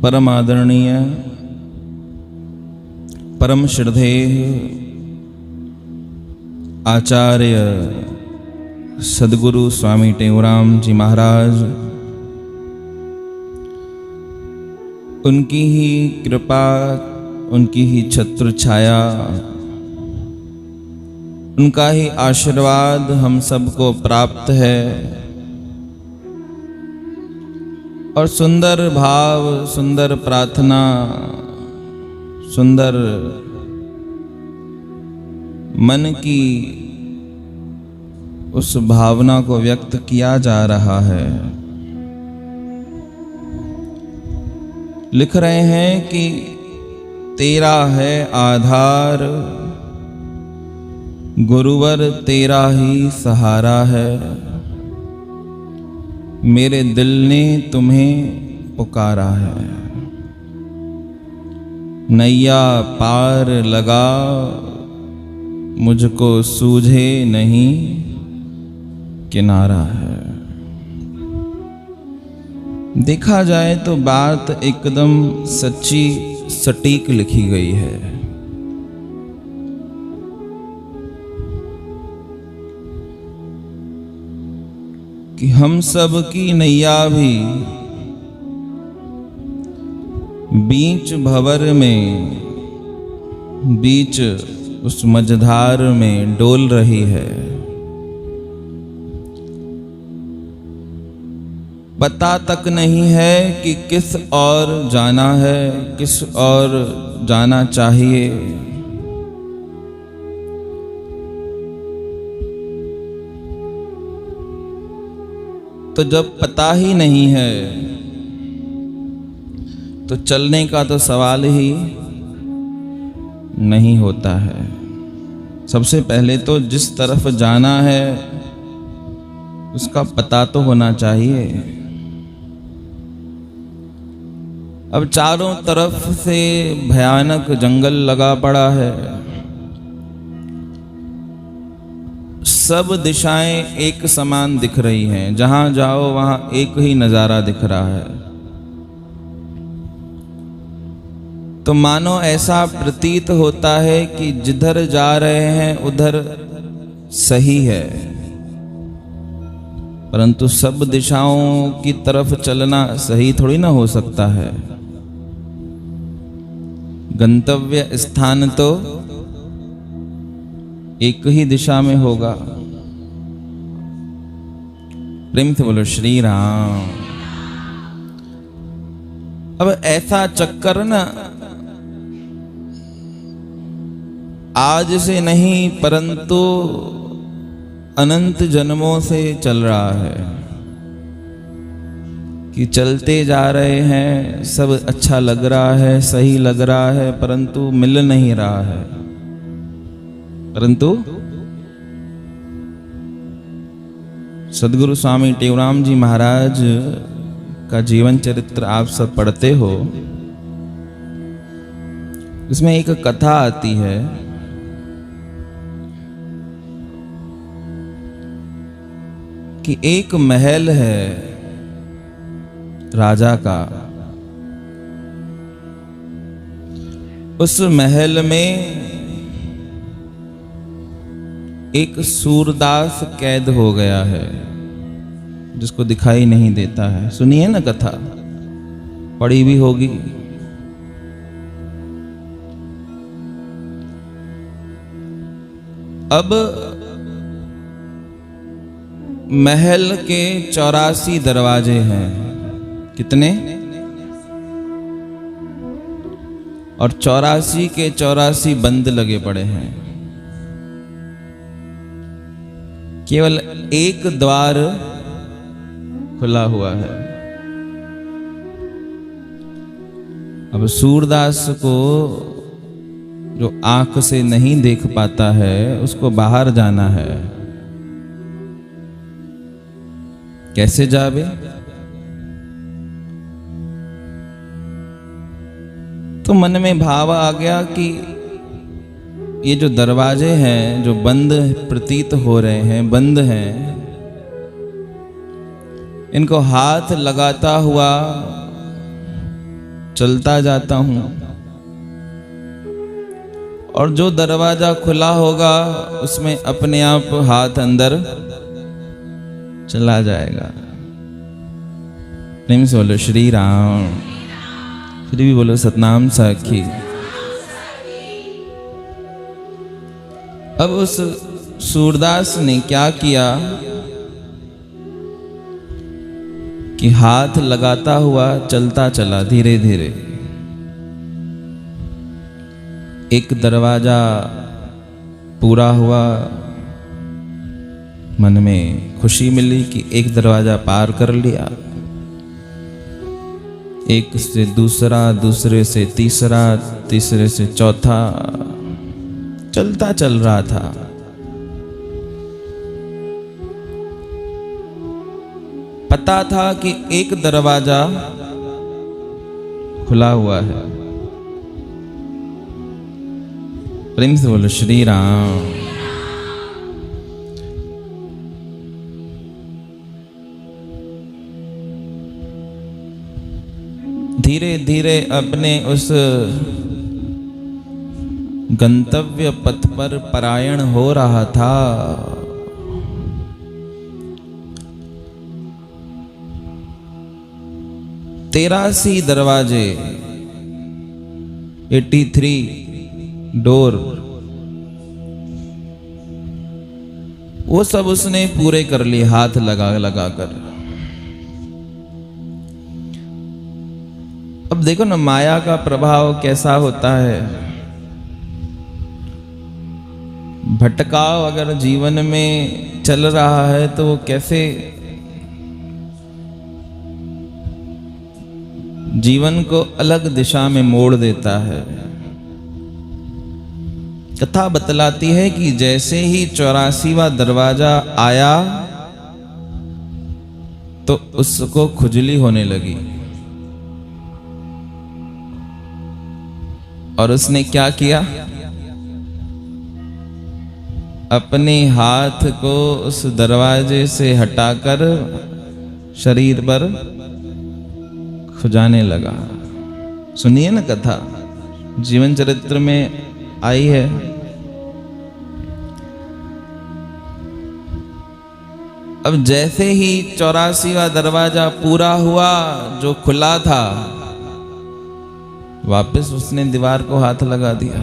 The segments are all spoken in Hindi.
परम आदरणीय परम श्रद्धेय आचार्य सद्गुरु स्वामी टेऊराम जी महाराज, उनकी ही कृपा, उनकी ही छत्र छाया, उनका ही आशीर्वाद हम सबको प्राप्त है। और सुंदर भाव, सुंदर प्रार्थना, सुंदर मन की उस भावना को व्यक्त किया जा रहा है। लिख रहे हैं कि तेरा है आधार, गुरुवर तेरा ही सहारा है। मेरे दिल ने तुम्हें पुकारा है। नैया पार लगा, मुझको सूझे नहीं किनारा है। देखा जाए तो बात एकदम सच्ची सटीक लिखी गई है। कि हम सब की नैया भी बीच भंवर में, बीच उस मझधार में डोल रही है। पता तक नहीं है कि किस और जाना है, किस और जाना चाहिए। तो जब पता ही नहीं है तो चलने का तो सवाल ही नहीं होता है। सबसे पहले तो जिस तरफ जाना है उसका पता तो होना चाहिए। अब चारों तरफ से भयानक जंगल लगा पड़ा है। सब दिशाएं एक समान दिख रही हैं, जहां जाओ वहां एक ही नजारा दिख रहा है। तो मानो ऐसा प्रतीत होता है कि जिधर जा रहे हैं उधर सही है, परंतु सब दिशाओं की तरफ चलना सही थोड़ी ना हो सकता है। गंतव्य स्थान तो एक ही दिशा में होगा। प्रेम से बोलो श्री राम। अब ऐसा चक्कर ना आज से नहीं परंतु अनंत जन्मों से चल रहा है। कि चलते जा रहे हैं, सब अच्छा लग रहा है, सही लग रहा है, परंतु मिल नहीं रहा है। परंतु सद्गुरु स्वामी टेऊराम जी महाराज का जीवन चरित्र आप सब पढ़ते हो। इसमें एक कथा आती है कि एक महल है राजा का। उस महल में एक सूरदास कैद हो गया है, जिसको दिखाई नहीं देता है। सुनिए ना कथा, पढ़ी भी होगी। अब महल के 84 दरवाजे हैं। कितने? और 84 के 84 बंद लगे पड़े हैं। केवल एक द्वार खुला हुआ है। अब सूरदास को जो आंख से नहीं देख पाता है उसको बाहर जाना है। कैसे जावे? तो मन में भाव आ गया कि ये जो दरवाजे हैं जो बंद प्रतीत हो रहे हैं, बंद हैं, इनको हाथ लगाता हुआ चलता जाता हूं, और जो दरवाजा खुला होगा उसमें अपने आप हाथ अंदर चला जाएगा। प्रेम से बोलो श्री राम, फिर भी बोलो सतनाम साखी। अब उस सूरदास ने क्या किया कि हाथ लगाता हुआ चलता चला धीरे धीरे। एक दरवाजा पूरा हुआ, मन में खुशी मिली कि एक दरवाजा पार कर लिया। एक से दूसरा, दूसरे से तीसरा, तीसरे से चौथा, चलता चल रहा था। पता था कि एक दरवाजा खुला हुआ है। प्रेम से बोलो श्री राम। धीरे धीरे अपने उस गंतव्य पथ पर पलायन हो रहा था। तेरासी दरवाजे, 83 डोर, वो सब उसने पूरे कर लिए हाथ लगा लगा कर। अब देखो ना माया का प्रभाव कैसा होता है। भटकाव अगर जीवन में चल रहा है तो वो कैसे जीवन को अलग दिशा में मोड़ देता है। कथा बतलाती है कि जैसे ही 84वां दरवाजा आया तो उसको खुजली होने लगी, और उसने क्या किया, अपने हाथ को उस दरवाजे से हटाकर शरीर पर खुजाने लगा। सुनिए ना कथा, जीवन चरित्र में आई है। अब जैसे ही 84वां दरवाजा पूरा हुआ, जो खुला था, वापस उसने दीवार को हाथ लगा दिया।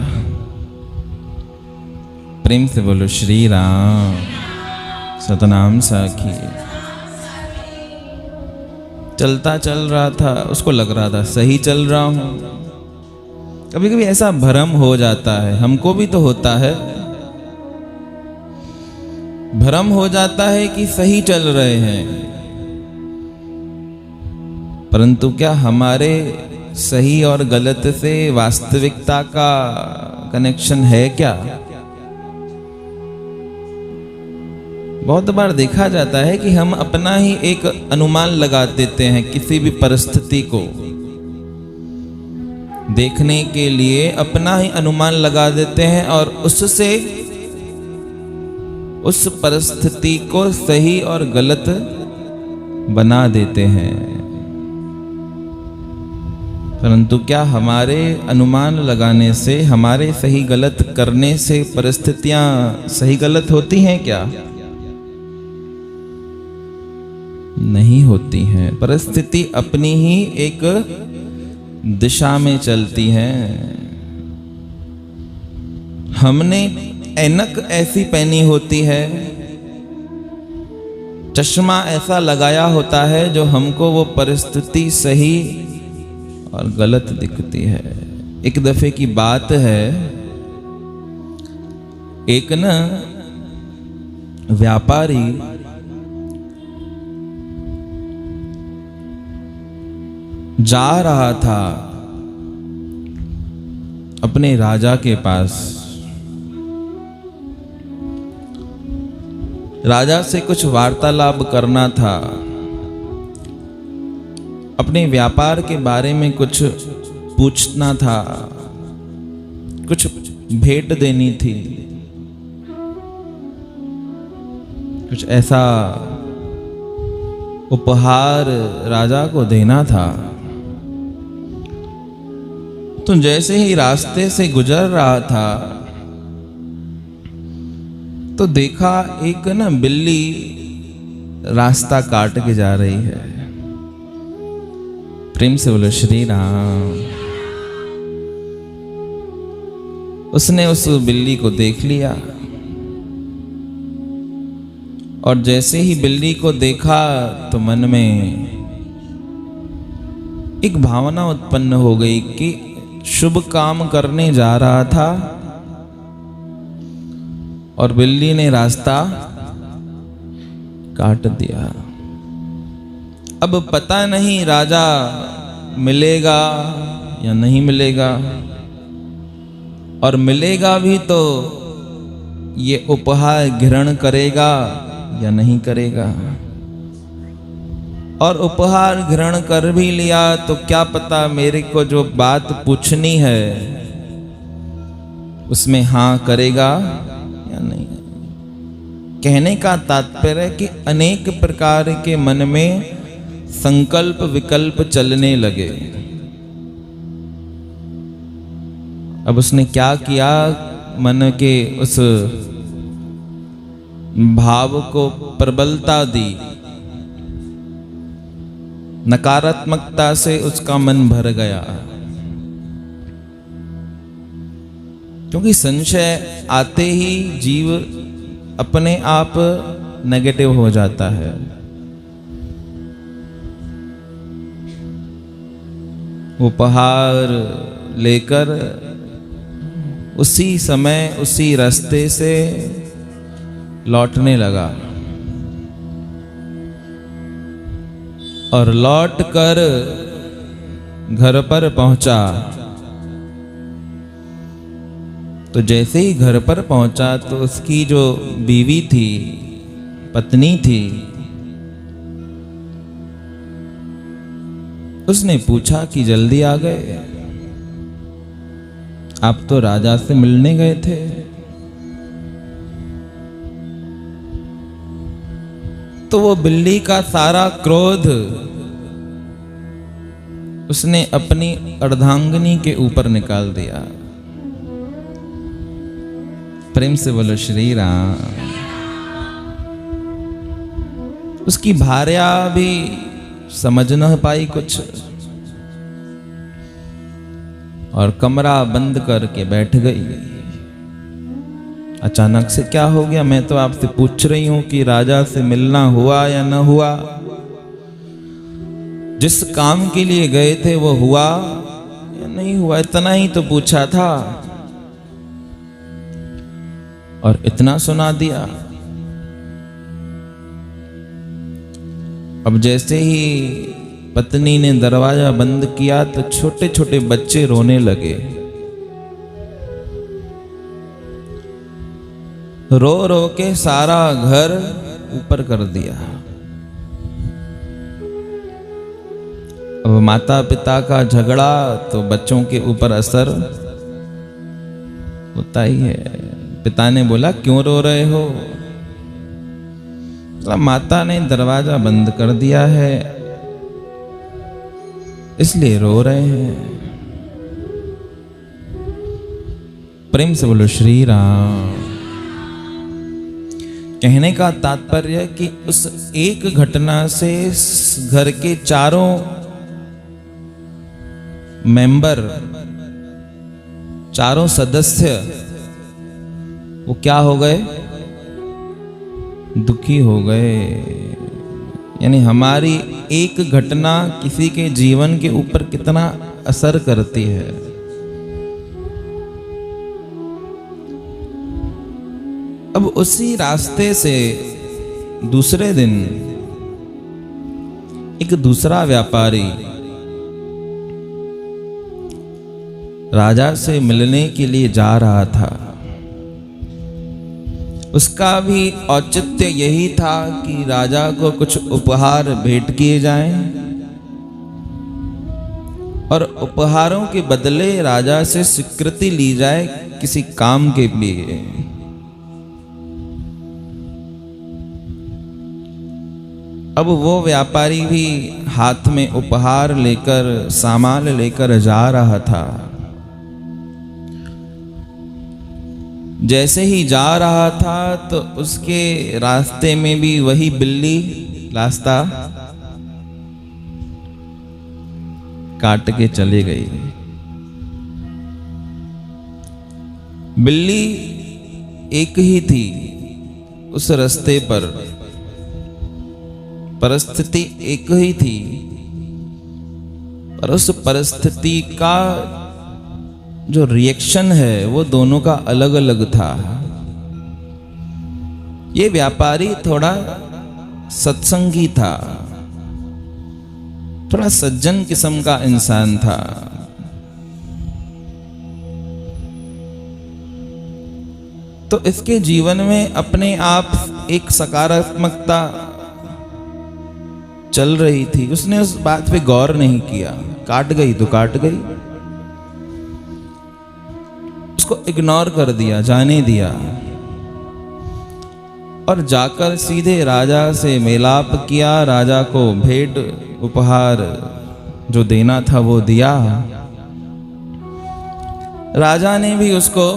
प्रेम से बोलो श्री राम, सतनाम साखी। चलता चल रहा था, उसको लग रहा था सही चल रहा हूं। कभी कभी ऐसा भ्रम हो जाता है, हमको भी तो होता है। भ्रम हो जाता है कि सही चल रहे हैं, परंतु क्या हमारे सही और गलत से वास्तविकता का कनेक्शन है क्या? बहुत बार देखा जाता है कि हम अपना ही एक अनुमान लगा देते हैं किसी भी परिस्थिति को देखने के लिए, अपना ही अनुमान लगा देते हैं और उससे उस परिस्थिति को सही और गलत बना देते हैं। परंतु क्या हमारे अनुमान लगाने से, हमारे सही गलत करने से परिस्थितियां सही गलत होती हैं क्या? नहीं होती हैं। परिस्थिति अपनी ही एक दिशा में चलती है। हमने ऐनक ऐसी पहनी होती है, चश्मा ऐसा लगाया होता है जो हमको वो परिस्थिति सही और गलत दिखती है। एक दफे की बात है, एक ना व्यापारी जा रहा था अपने राजा के पास। राजा से कुछ वार्तालाप करना था, अपने व्यापार के बारे में कुछ पूछना था, कुछ भेंट देनी थी, कुछ ऐसा उपहार राजा को देना था। तो जैसे ही रास्ते से गुजर रहा था तो देखा एक ना बिल्ली रास्ता काट के जा रही है। प्रेम से बोलो श्री राम। उसने उस बिल्ली को देख लिया और जैसे ही बिल्ली को देखा तो मन में एक भावना उत्पन्न हो गई कि शुभ काम करने जा रहा था और बिल्ली ने रास्ता काट दिया। अब पता नहीं राजा मिलेगा या नहीं मिलेगा, और मिलेगा भी तो ये उपहार ग्रहण करेगा या नहीं करेगा, और उपहार ग्रहण कर भी लिया तो क्या पता मेरे को जो बात पूछनी है उसमें हाँ करेगा या नहीं। कहने का तात्पर्य कि अनेक प्रकार के मन में संकल्प विकल्प चलने लगे। अब उसने क्या किया, मन के उस भाव को प्रबलता दी, नकारात्मकता से उसका मन भर गया, क्योंकि संशय आते ही जीव अपने आप नेगेटिव हो जाता है। उपहार लेकर उसी समय उसी रास्ते से लौटने लगा और लौट कर घर पर पहुंचा। तो जैसे ही घर पर पहुंचा तो उसकी जो बीवी थी, पत्नी थी, उसने पूछा कि जल्दी आ गए, आप तो राजा से मिलने गए थे। तो वो बिल्ली का सारा क्रोध उसने अपनी अर्धांगिनी के ऊपर निकाल दिया। प्रेम से बोलो श्री राम। उसकी भार्या भी समझ न पाई कुछ और कमरा बंद करके बैठ गई। अचानक से क्या हो गया, मैं तो आपसे पूछ रही हूं कि राजा से मिलना हुआ या न हुआ, जिस काम के लिए गए थे वो हुआ या नहीं हुआ, इतना ही तो पूछा था और इतना सुना दिया। अब जैसे ही पत्नी ने दरवाजा बंद किया तो छोटे छोटे बच्चे रोने लगे। रो रो के सारा घर ऊपर कर दिया। अब माता पिता का झगड़ा तो बच्चों के ऊपर असर होता ही है। पिता ने बोला क्यों रो रहे हो? माता ने दरवाजा बंद कर दिया है इसलिए रो रहे हैं। प्रेम से बोलो श्री राम। कहने का तात्पर्य कि उस एक घटना से घर के चारों मेंबर, चारों सदस्य वो क्या हो गए? दुखी हो गए। यानी हमारी एक घटना किसी के जीवन के ऊपर कितना असर करती है। अब उसी रास्ते से दूसरे दिन एक दूसरा व्यापारी राजा से मिलने के लिए जा रहा था। उसका भी औचित्य यही था कि राजा को कुछ उपहार भेंट किए जाएं और उपहारों के बदले राजा से स्वीकृति ली जाए किसी काम के लिए। अब वो व्यापारी भी हाथ में उपहार लेकर, सामान लेकर जा रहा था। जैसे ही जा रहा था तो उसके रास्ते में भी वही बिल्ली रास्ता काट के चली गई। बिल्ली एक ही थी उस रास्ते पर, परिस्थिति एक ही थी, पर उस परिस्थिति का जो रिएक्शन है वो दोनों का अलग अलग था। ये व्यापारी थोड़ा सत्संगी था, थोड़ा सज्जन किस्म का इंसान था। तो इसके जीवन में अपने आप एक सकारात्मकता चल रही थी, उसने उस बात पे गौर नहीं किया। काट गई तो काट गई, उसको इग्नोर कर दिया, जाने दिया और जाकर सीधे राजा से मेलाप किया। राजा को भेंट उपहार जो देना था वो दिया। राजा ने भी उसको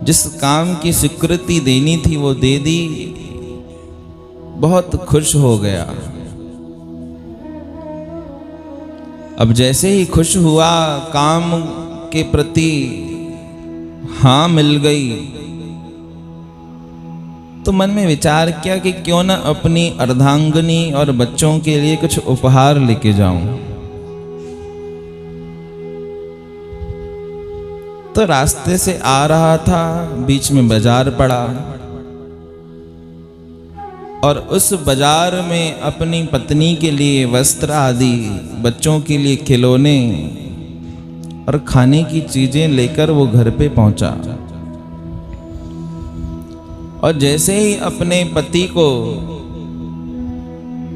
जिस काम की स्वीकृति देनी थी वो दे दी, बहुत खुश हो गया। अब जैसे ही खुश हुआ, काम के प्रति हाँ मिल गई, तो मन में विचार किया कि क्यों ना अपनी अर्धांगिनी और बच्चों के लिए कुछ उपहार लेके जाऊं। तो रास्ते से आ रहा था, बीच में बाजार पड़ा और उस बाजार में अपनी पत्नी के लिए वस्त्र आदि, बच्चों के लिए खिलौने और खाने की चीजें लेकर वो घर पे पहुंचा। और जैसे ही अपने पति को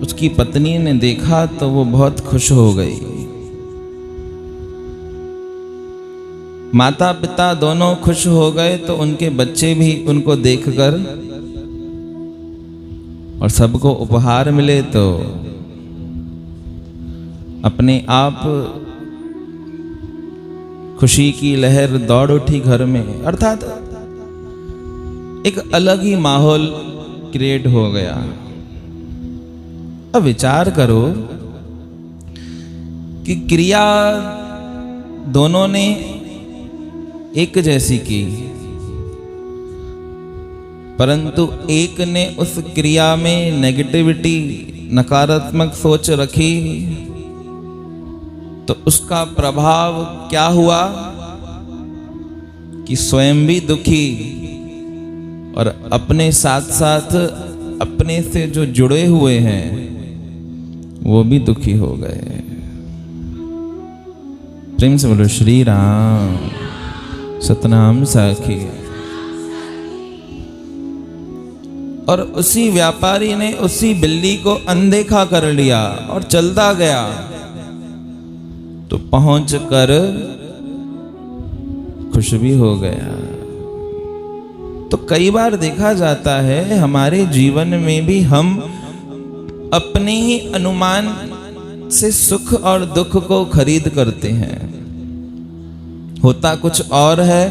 उसकी पत्नी ने देखा तो वो बहुत खुश हो गई। माता पिता दोनों खुश हो गए तो उनके बच्चे भी उनको देखकर, और सबको उपहार मिले तो अपने आप खुशी की लहर दौड़ उठी घर में। अर्थात एक अलग ही माहौल क्रिएट हो गया। अब विचार करो कि क्रिया दोनों ने एक जैसी की, परंतु एक ने उस क्रिया में नेगेटिविटी, नकारात्मक सोच रखी तो उसका प्रभाव क्या हुआ कि स्वयं भी दुखी और अपने साथ साथ अपने से जो जुड़े हुए हैं वो भी दुखी हो गए। प्रेम से बोलो श्री राम, सतनाम साखी। और उसी व्यापारी ने उसी बिल्ली को अनदेखा कर लिया और चलता गया, तो पहुंच कर खुश भी हो गया। तो कई बार देखा जाता है हमारे जीवन में भी हम अपने ही अनुमान से सुख और दुख को खरीद करते हैं। होता कुछ और है,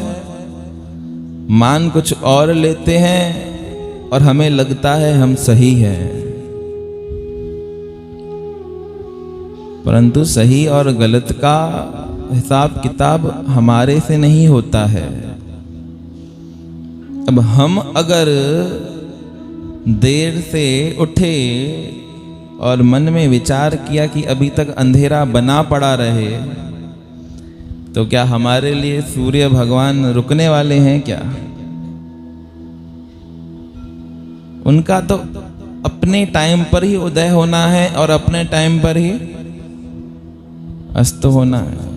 मान कुछ और लेते हैं और हमें लगता है हम सही हैं, परंतु सही और गलत का हिसाब किताब हमारे से नहीं होता है। अब हम अगर देर से उठे और मन में विचार किया कि अभी तक अंधेरा बना पड़ा रहे, तो क्या हमारे लिए सूर्य भगवान रुकने वाले हैं क्या? उनका तो अपने टाइम पर ही उदय होना है और अपने टाइम पर ही अस्त होना है।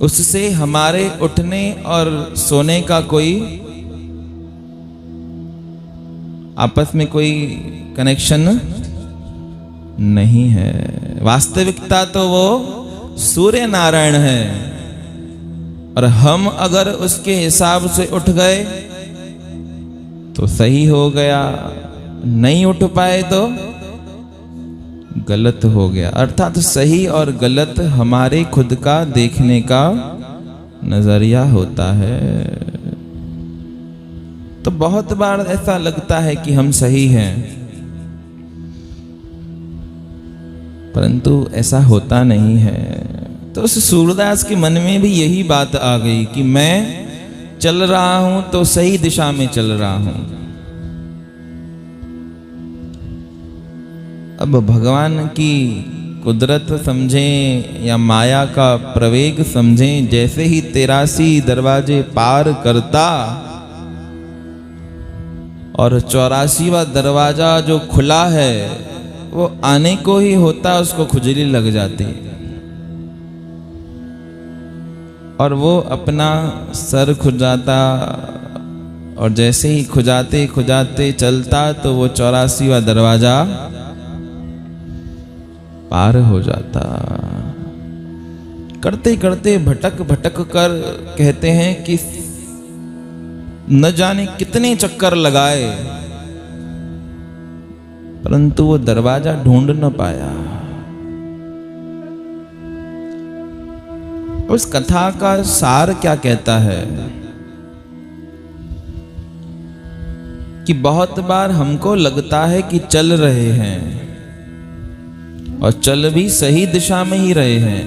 उससे हमारे उठने और सोने का कोई आपस में कोई कनेक्शन नहीं है। वास्तविकता तो वो सूर्य नारायण है, और हम अगर उसके हिसाब से उठ गए तो सही हो गया, नहीं उठ पाए तो गलत हो गया। अर्थात सही और गलत हमारे खुद का देखने का नजरिया होता है। तो बहुत बार ऐसा लगता है कि हम सही हैं, परंतु ऐसा होता नहीं है। तो उस सूरदास के मन में भी यही बात आ गई कि मैं चल रहा हूं तो सही दिशा में चल रहा हूं। अब भगवान की कुदरत समझें या माया का प्रवेग समझें, जैसे ही 83 दरवाजे पार करता और 84वां दरवाजा जो खुला है वो आने को ही होता, उसको खुजली लग जाती और वो अपना सर खुजाता, और जैसे ही खुजाते खुजाते चलता तो वो 84वां दरवाजा पार हो जाता। करते करते भटक भटक कर कहते हैं कि न जाने कितने चक्कर लगाए, परंतु वो दरवाजा ढूंढ न पाया। उस कथा का सार क्या कहता है कि बहुत बार हमको लगता है कि चल रहे हैं और चल भी सही दिशा में ही रहे हैं,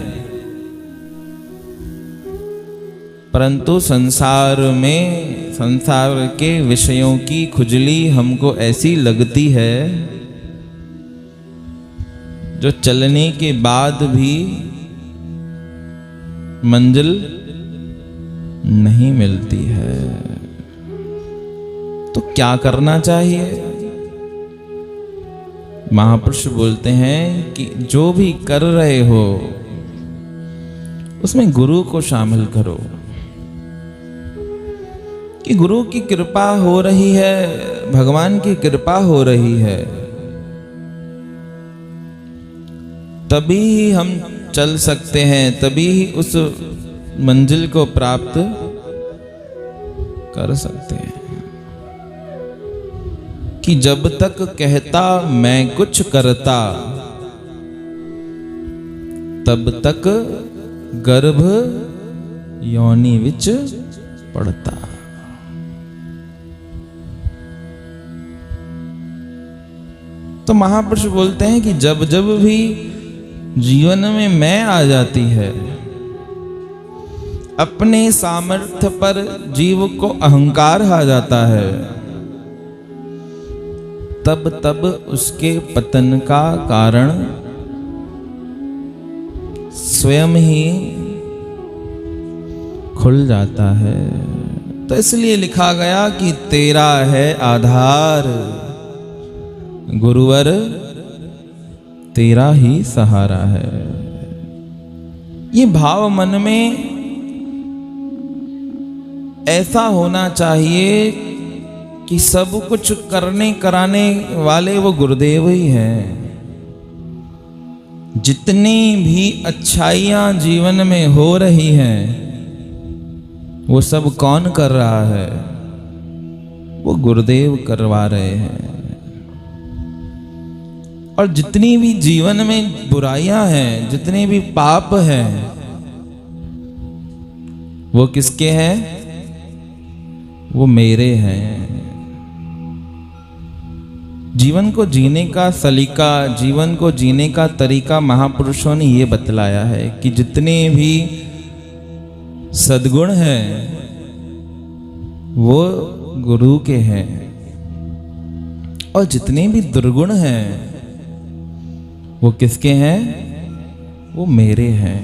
परंतु संसार में संसार के विषयों की खुजली हमको ऐसी लगती है जो चलने के बाद भी मंजिल नहीं मिलती है। तो क्या करना चाहिए? महापुरुष बोलते हैं कि जो भी कर रहे हो उसमें गुरु को शामिल करो, कि गुरु की कृपा हो रही है, भगवान की कृपा हो रही है, तभी ही हम चल सकते हैं, तभी ही उस मंजिल को प्राप्त कर सकते हैं। कि जब तक कहता मैं कुछ करता, तब तक गर्भ योनि विच पड़ता। तो महापुरुष बोलते हैं कि जब जब भी जीवन में मैं आ जाती है, अपने सामर्थ्य पर जीव को अहंकार आ जाता है, तब तब उसके पतन का कारण स्वयं ही खुल जाता है। तो इसलिए लिखा गया कि तेरा है आधार गुरुवर, तेरा ही सहारा है। ये भाव मन में ऐसा होना चाहिए कि सब कुछ करने कराने वाले वो गुरुदेव ही हैं। जितनी भी अच्छाइयां जीवन में हो रही हैं वो सब कौन कर रहा है? वो गुरुदेव करवा रहे हैं। और जितनी भी जीवन में बुराइयां हैं, जितने भी पाप हैं, वो किसके हैं? वो मेरे हैं। जीवन को जीने का सलीका, जीवन को जीने का तरीका महापुरुषों ने ये बतलाया है कि जितने भी सद्गुण हैं वो गुरु के हैं, और जितने भी दुर्गुण हैं वो किसके हैं? वो मेरे हैं।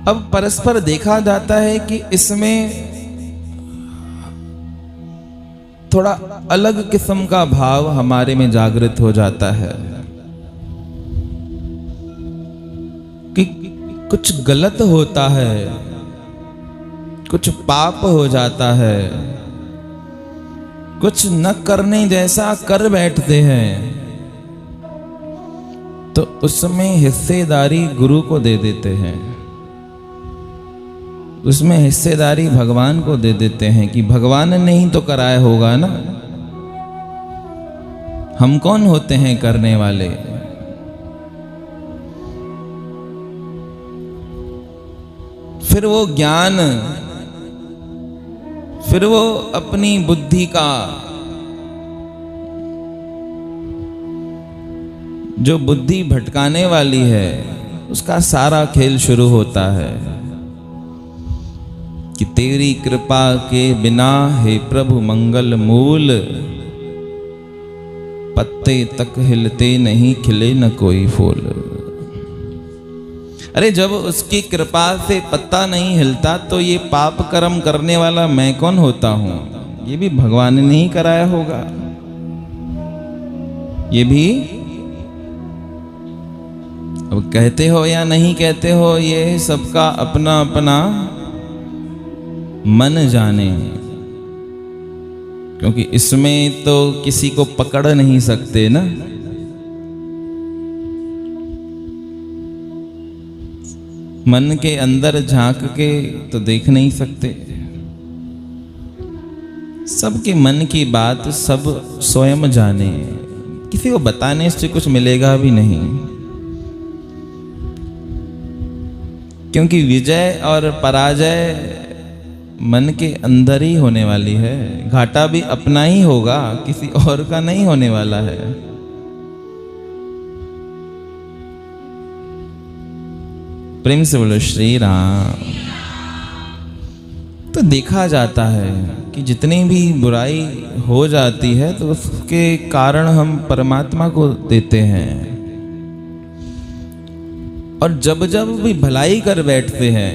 अब परस्पर देखा जाता है कि इसमें थोड़ा अलग किस्म का भाव हमारे में जागृत हो जाता है कि कुछ गलत होता है, कुछ पाप हो जाता है, कुछ न करने जैसा कर बैठते हैं, तो उसमें हिस्सेदारी गुरु को दे देते हैं, उसमें हिस्सेदारी भगवान को दे देते हैं कि भगवान ने ही तो कराया होगा ना, हम कौन होते हैं करने वाले। फिर वो ज्ञान, फिर वो अपनी बुद्धि का जो बुद्धि भटकाने वाली है उसका सारा खेल शुरू होता है कि तेरी कृपा के बिना हे प्रभु मंगल मूल, पत्ते तक हिलते नहीं, खिले न कोई फूल। अरे जब उसकी कृपा से पत्ता नहीं हिलता तो ये पाप कर्म करने वाला मैं कौन होता हूं? ये भी भगवान ने ही कराया होगा। ये भी अब कहते हो या नहीं कहते हो, ये सबका अपना अपना मन जाने, क्योंकि इसमें तो किसी को पकड़ नहीं सकते ना। मन के अंदर झांक के तो देख नहीं सकते। सबके मन की बात सब स्वयं जाने, किसी को बताने से कुछ मिलेगा भी नहीं, क्योंकि विजय और पराजय मन के अंदर ही होने वाली है। घाटा भी अपना ही होगा, किसी और का नहीं होने वाला है। प्रेम से बोलो श्री राम। तो देखा जाता है कि जितनी भी बुराई हो जाती है तो उसके कारण हम परमात्मा को देते हैं, और जब जब भी भलाई कर बैठते हैं,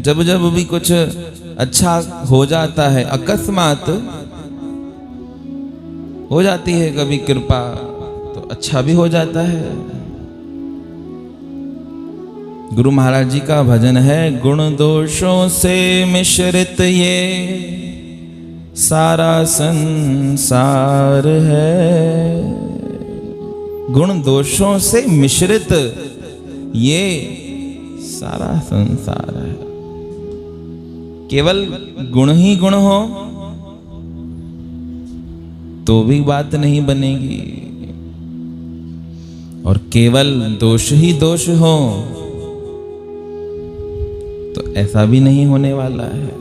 जब जब भी कुछ अच्छा हो जाता है, अकस्मात हो जाती है कभी कृपा, तो अच्छा भी हो जाता है। गुरु महाराज जी का भजन है, गुण दोषों से मिश्रित ये सारा संसार है। गुण दोषों से मिश्रित ये सारा संसार है। केवल गुण ही गुण हो तो भी बात नहीं बनेगी, और केवल दोष ही दोष हो तो ऐसा भी नहीं होने वाला है।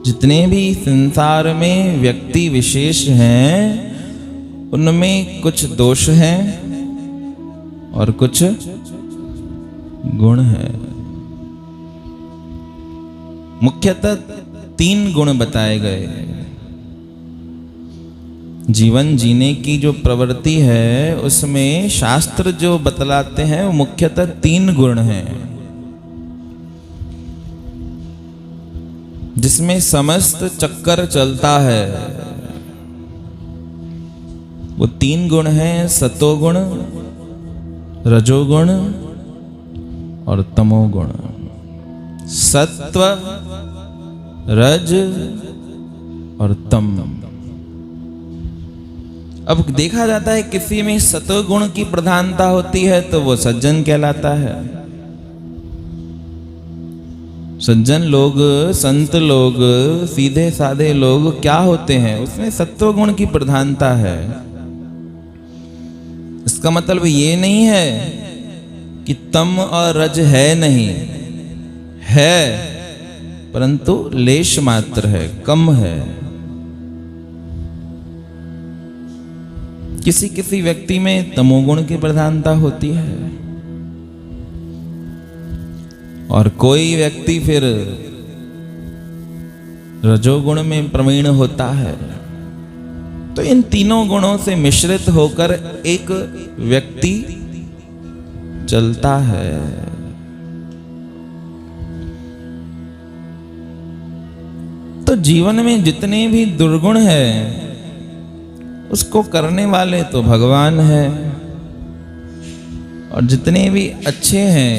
जितने भी संसार में व्यक्ति विशेष हैं उनमें कुछ दोष हैं और कुछ गुण हैं। मुख्यतः 3 गुण बताए गए। जीवन जीने की जो प्रवृत्ति है उसमें शास्त्र जो बतलाते हैं वो मुख्यतः 3 गुण हैं, जिसमें समस्त चक्कर चलता है। वो 3 गुण हैं, सतोगुण, रजोगुण और तमोगुण। सत्व, रज और तम। अब देखा जाता है किसी में सतोगुण की प्रधानता होती है तो वो सज्जन कहलाता है। सज्जन लोग, संत लोग, सीधे साधे लोग क्या होते हैं, उसमें सत्वगुण की प्रधानता है। इसका मतलब ये नहीं है कि तम और रज है नहीं, है परंतु लेश मात्र है, कम है। किसी किसी व्यक्ति में तमोगुण की प्रधानता होती है और कोई व्यक्ति फिर रजोगुण में प्रवीण होता है। तो इन तीनों गुणों से मिश्रित होकर एक व्यक्ति चलता है। तो जीवन में जितने भी दुर्गुण हैं उसको करने वाले तो भगवान है, और जितने भी अच्छे हैं,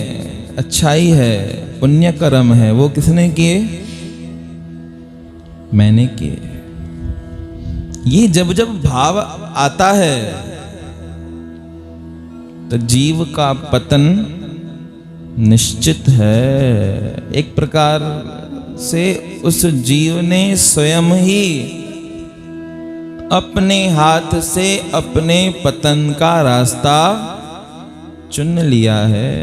अच्छाई है, पुण्य कर्म है, वो किसने किए? मैंने किए। ये जब जब भाव आता है तो जीव का पतन निश्चित है। एक प्रकार से उस जीव ने स्वयं ही अपने हाथ से अपने पतन का रास्ता चुन लिया है।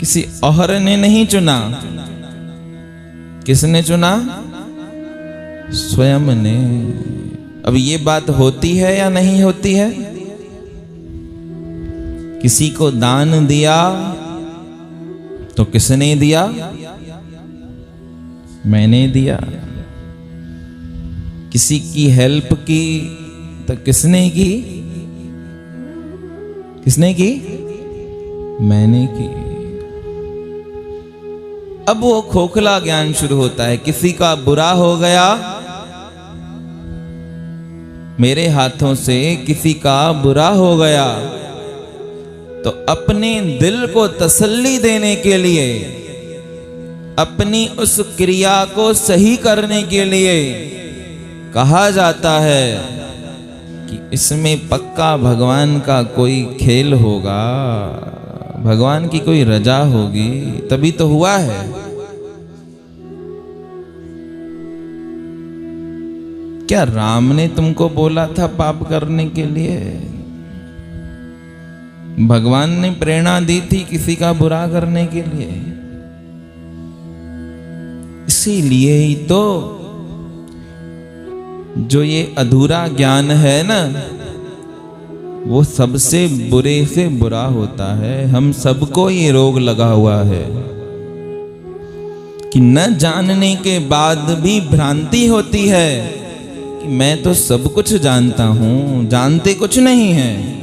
किसी और ने नहीं चुना। किसने चुना? स्वयं ने। अब ये बात होती है या नहीं होती है? किसी को दान दिया तो किसने दिया? मैंने दिया। किसी की हेल्प की तो किसने की? किसने की? मैंने की। अब वो खोखला ज्ञान शुरू होता है। किसी का बुरा हो गया मेरे हाथों से, किसी का बुरा हो गया तो अपने दिल को तसल्ली देने के लिए, अपनी उस क्रिया को सही करने के लिए कहा जाता है कि इसमें पक्का भगवान का कोई खेल होगा, भगवान की कोई रजा होगी, तभी तो हुआ है। क्या राम ने तुमको बोला था पाप करने के लिए? भगवान ने प्रेरणा दी थी किसी का बुरा करने के लिए। इसीलिए ही तो जो ये अधूरा ज्ञान है ना, वो सबसे बुरे से बुरा होता है। हम सबको ये रोग लगा हुआ है कि न जानने के बाद भी भ्रांति होती है कि मैं तो सब कुछ जानता हूं, जानते कुछ नहीं है।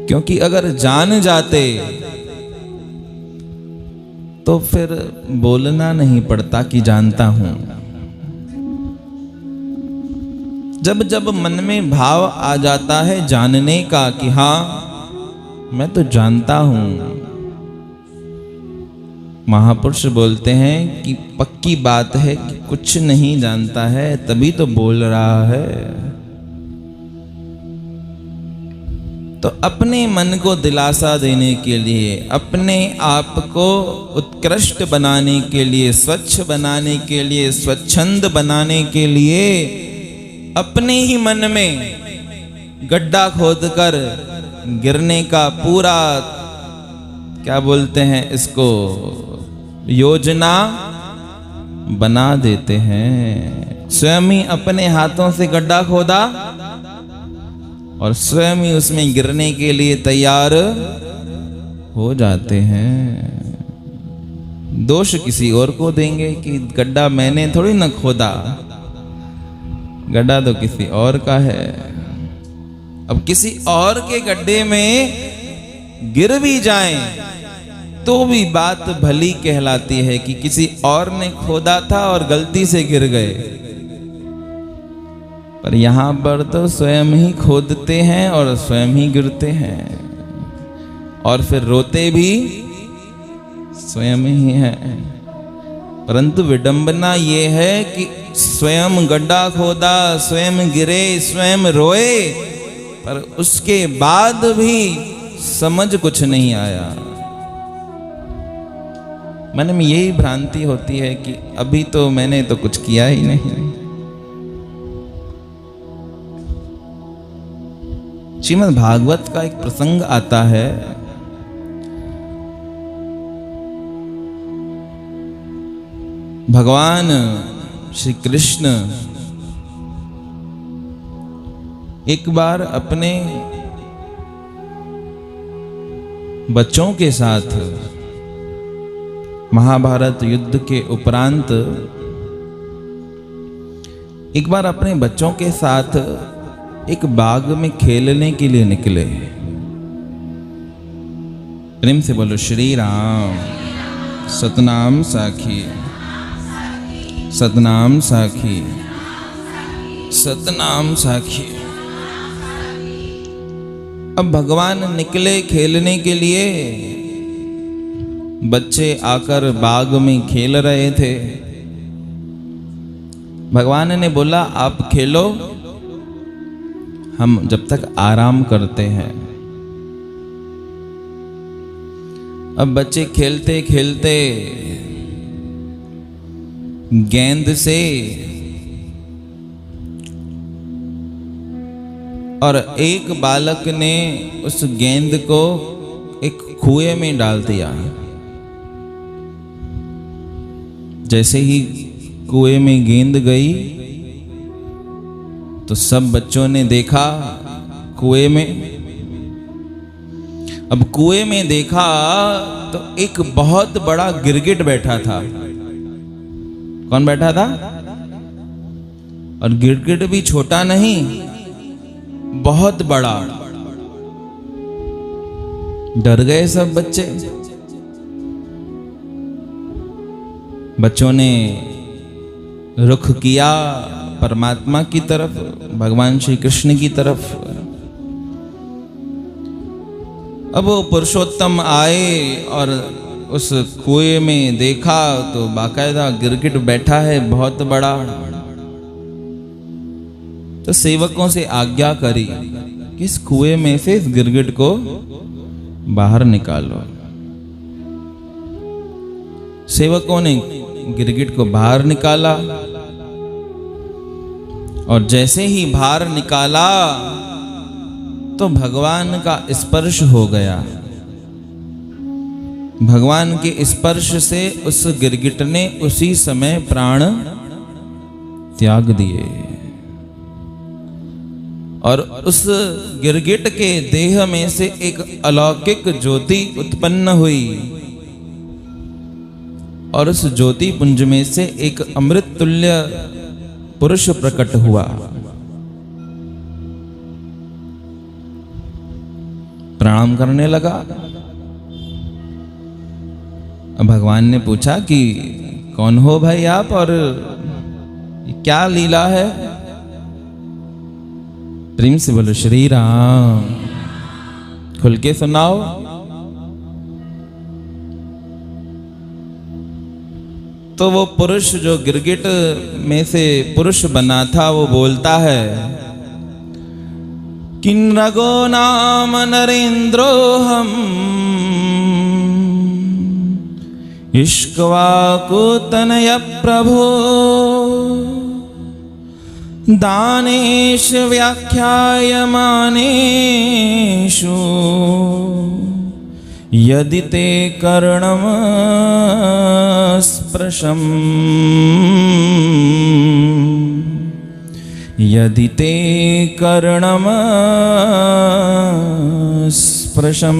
क्योंकि अगर जान जाते तो फिर बोलना नहीं पड़ता कि जानता हूं। जब जब मन में भाव आ जाता है जानने का कि हाँ मैं तो जानता हूं, महापुरुष बोलते हैं कि पक्की बात है कि कुछ नहीं जानता है तभी तो बोल रहा है। तो अपने मन को दिलासा देने के लिए, अपने आप को उत्कृष्ट बनाने के लिए, स्वच्छ बनाने के लिए, स्वच्छंद बनाने के लिए अपने ही मन में गड्ढा खोदकर गिरने का पूरा, क्या बोलते हैं इसको, योजना बना देते हैं। स्वयं ही अपने हाथों से गड्ढा खोदा और स्वयं ही उसमें गिरने के लिए तैयार हो जाते हैं। दोष किसी और को देंगे कि गड्ढा मैंने थोड़ी ना खोदा, गड्ढा तो किसी और का है। अब किसी और के गड्ढे में गिर भी जाएं तो भी बात भली कहलाती है कि किसी और ने खोदा था और गलती से गिर गए। पर यहां पर तो स्वयं ही खोदते हैं और स्वयं ही गिरते हैं और फिर रोते भी स्वयं ही हैं। परंतु विडंबना ये है कि स्वयं गड्ढा खोदा, स्वयं गिरे, स्वयं रोए, पर उसके बाद भी समझ कुछ नहीं आया। मन में यही भ्रांति होती है कि अभी तो मैंने तो कुछ किया ही नहीं। श्रीमद् भागवत का एक प्रसंग आता है। भगवान श्री कृष्ण एक बार अपने बच्चों के साथ महाभारत युद्ध के उपरांत एक बार अपने बच्चों के साथ एक बाग में खेलने के लिए निकले। प्रेम से बोलो श्री राम। सतनाम साखी, सतनाम साखी, सतनाम साखी। अब भगवान निकले खेलने के लिए, बच्चे आकर बाग में खेल रहे थे। भगवान ने बोला आप खेलो, हम जब तक आराम करते हैं। अब बच्चे खेलते खेलते गेंद से और एक बालक ने उस गेंद को एक कुएं में डाल दिया। जैसे ही कुएं में गेंद गई तो सब बच्चों ने देखा कुएं में। अब कुएं में देखा तो एक बहुत बड़ा गिरगिट बैठा था। कौन बैठा था? और गिरगिट भी छोटा नहीं, बहुत बड़ा। डर गए सब बच्चे। बच्चों ने रुख किया परमात्मा की तरफ, भगवान श्री कृष्ण की तरफ। अब वो पुरुषोत्तम आए और उस कुएं में देखा तो बाकायदा गिरगिट बैठा है बहुत बड़ा। तो सेवकों से आज्ञा करी कि इस कुएं में से इस गिरगिट को बाहर निकालो। सेवकों ने गिरगिट को बाहर निकाला और जैसे ही बाहर निकाला तो भगवान का स्पर्श हो गया। भगवान के स्पर्श से उस गिरगिट ने उसी समय प्राण त्याग दिए और उस गिरगिट के देह में से एक अलौकिक ज्योति उत्पन्न हुई और उस ज्योति पुंज में से एक अमृत तुल्य पुरुष प्रकट हुआ। प्रणाम करने लगा। भगवान ने पूछा कि कौन हो भाई आप और क्या लीला है? प्रेम से बोलो श्री राम। खुल के सुनाओ। तो वो पुरुष जो गिरगिट में से पुरुष बना था वो बोलता है कि नृगो नाम नरेंद्रो हम इक्ष्वाकुतनय प्रभो दानेश व्याख्यायमानेषु यदि ते कर्णम स्पृशम यदि ते कर्णम स्पृशम।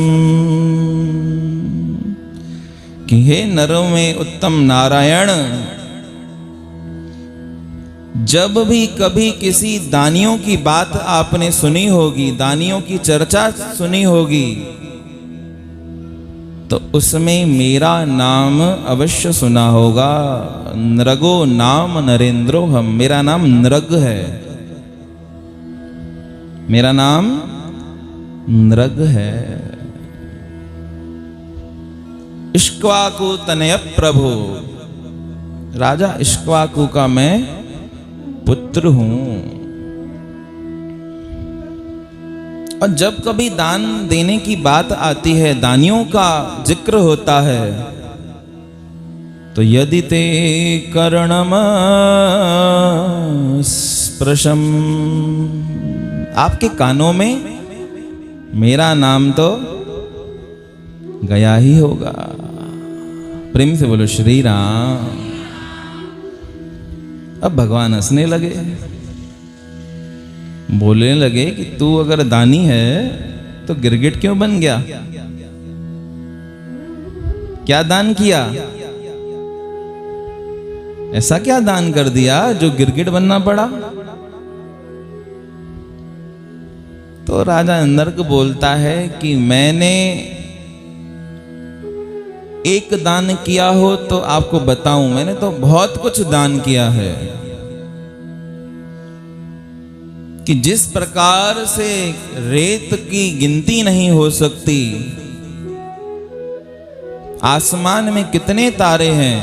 कि हे नरों में उत्तम नारायण, जब भी कभी किसी दानियों की बात आपने सुनी होगी, दानियों की चर्चा सुनी होगी, तो उसमें मेरा नाम अवश्य सुना होगा। नृगो नाम नरेंद्रो हम। मेरा नाम नृग है, मेरा नाम नृग है। इक्ष्वाकु तनय प्रभु, राजा इक्ष्वाकु का मैं पुत्र हूं। और जब कभी दान देने की बात आती है, दानियों का जिक्र होता है, तो यदि ते कर्णम स्पृशम, आपके कानों में मेरा नाम तो गया ही होगा। प्रेम से बोलो श्री राम। अब भगवान हंसने लगे, बोलने लगे कि तू अगर दानी है तो गिरगिट क्यों बन गया? क्या दान किया? ऐसा क्या दान कर दिया जो गिरगिट बनना पड़ा? तो राजा नर्क बोलता है कि मैंने एक दान किया हो तो आपको बताऊं, मैंने तो बहुत कुछ दान किया है। कि जिस प्रकार से रेत की गिनती नहीं हो सकती, आसमान में कितने तारे हैं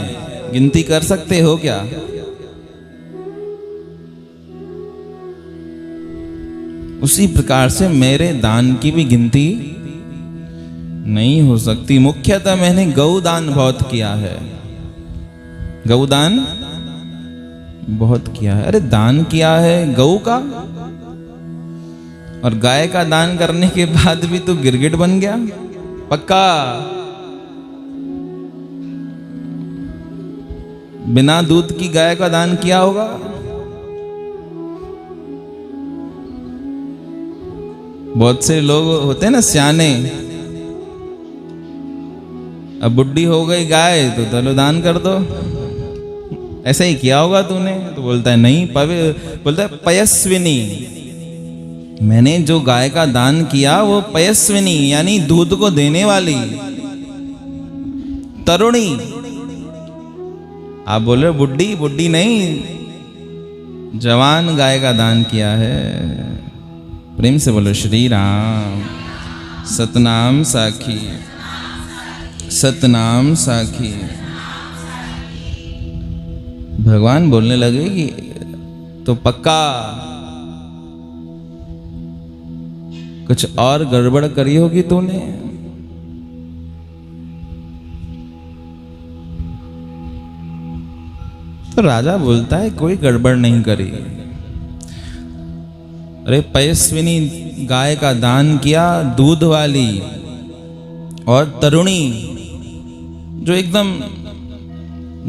गिनती कर सकते हो क्या? उसी प्रकार से मेरे दान की भी गिनती नहीं हो सकती। मुख्यतः मैंने गौदान बहुत किया है, गौदान बहुत किया है। अरे दान किया है गौ का, और गाय का दान करने के बाद भी तो गिरगिट बन गया। पक्का बिना दूध की गाय का दान किया होगा? बहुत से लोग होते हैं ना सियाने, अब बुढ़ी हो गई गाय तो चलो दान कर दो, ऐसा ही किया होगा तूने? तो बोलता है नहीं, बोलता है पयस्विनी, मैंने जो गाय का दान किया वो पयस्विनी यानी दूध को देने वाली, तरुणी। आप बोल रहे बुढ़ी? बुढ़ी नहीं, जवान गाय का दान किया है। प्रेम से बोलो श्री राम। सतनाम साखी, सतनाम साखी। भगवान बोलने लगे कि तो पक्का कुछ और गड़बड़ करी होगी तूने। तो राजा बोलता है कोई गड़बड़ नहीं करी। अरे पयस्विनी गाय का दान किया, दूध वाली और तरुणी जो एकदम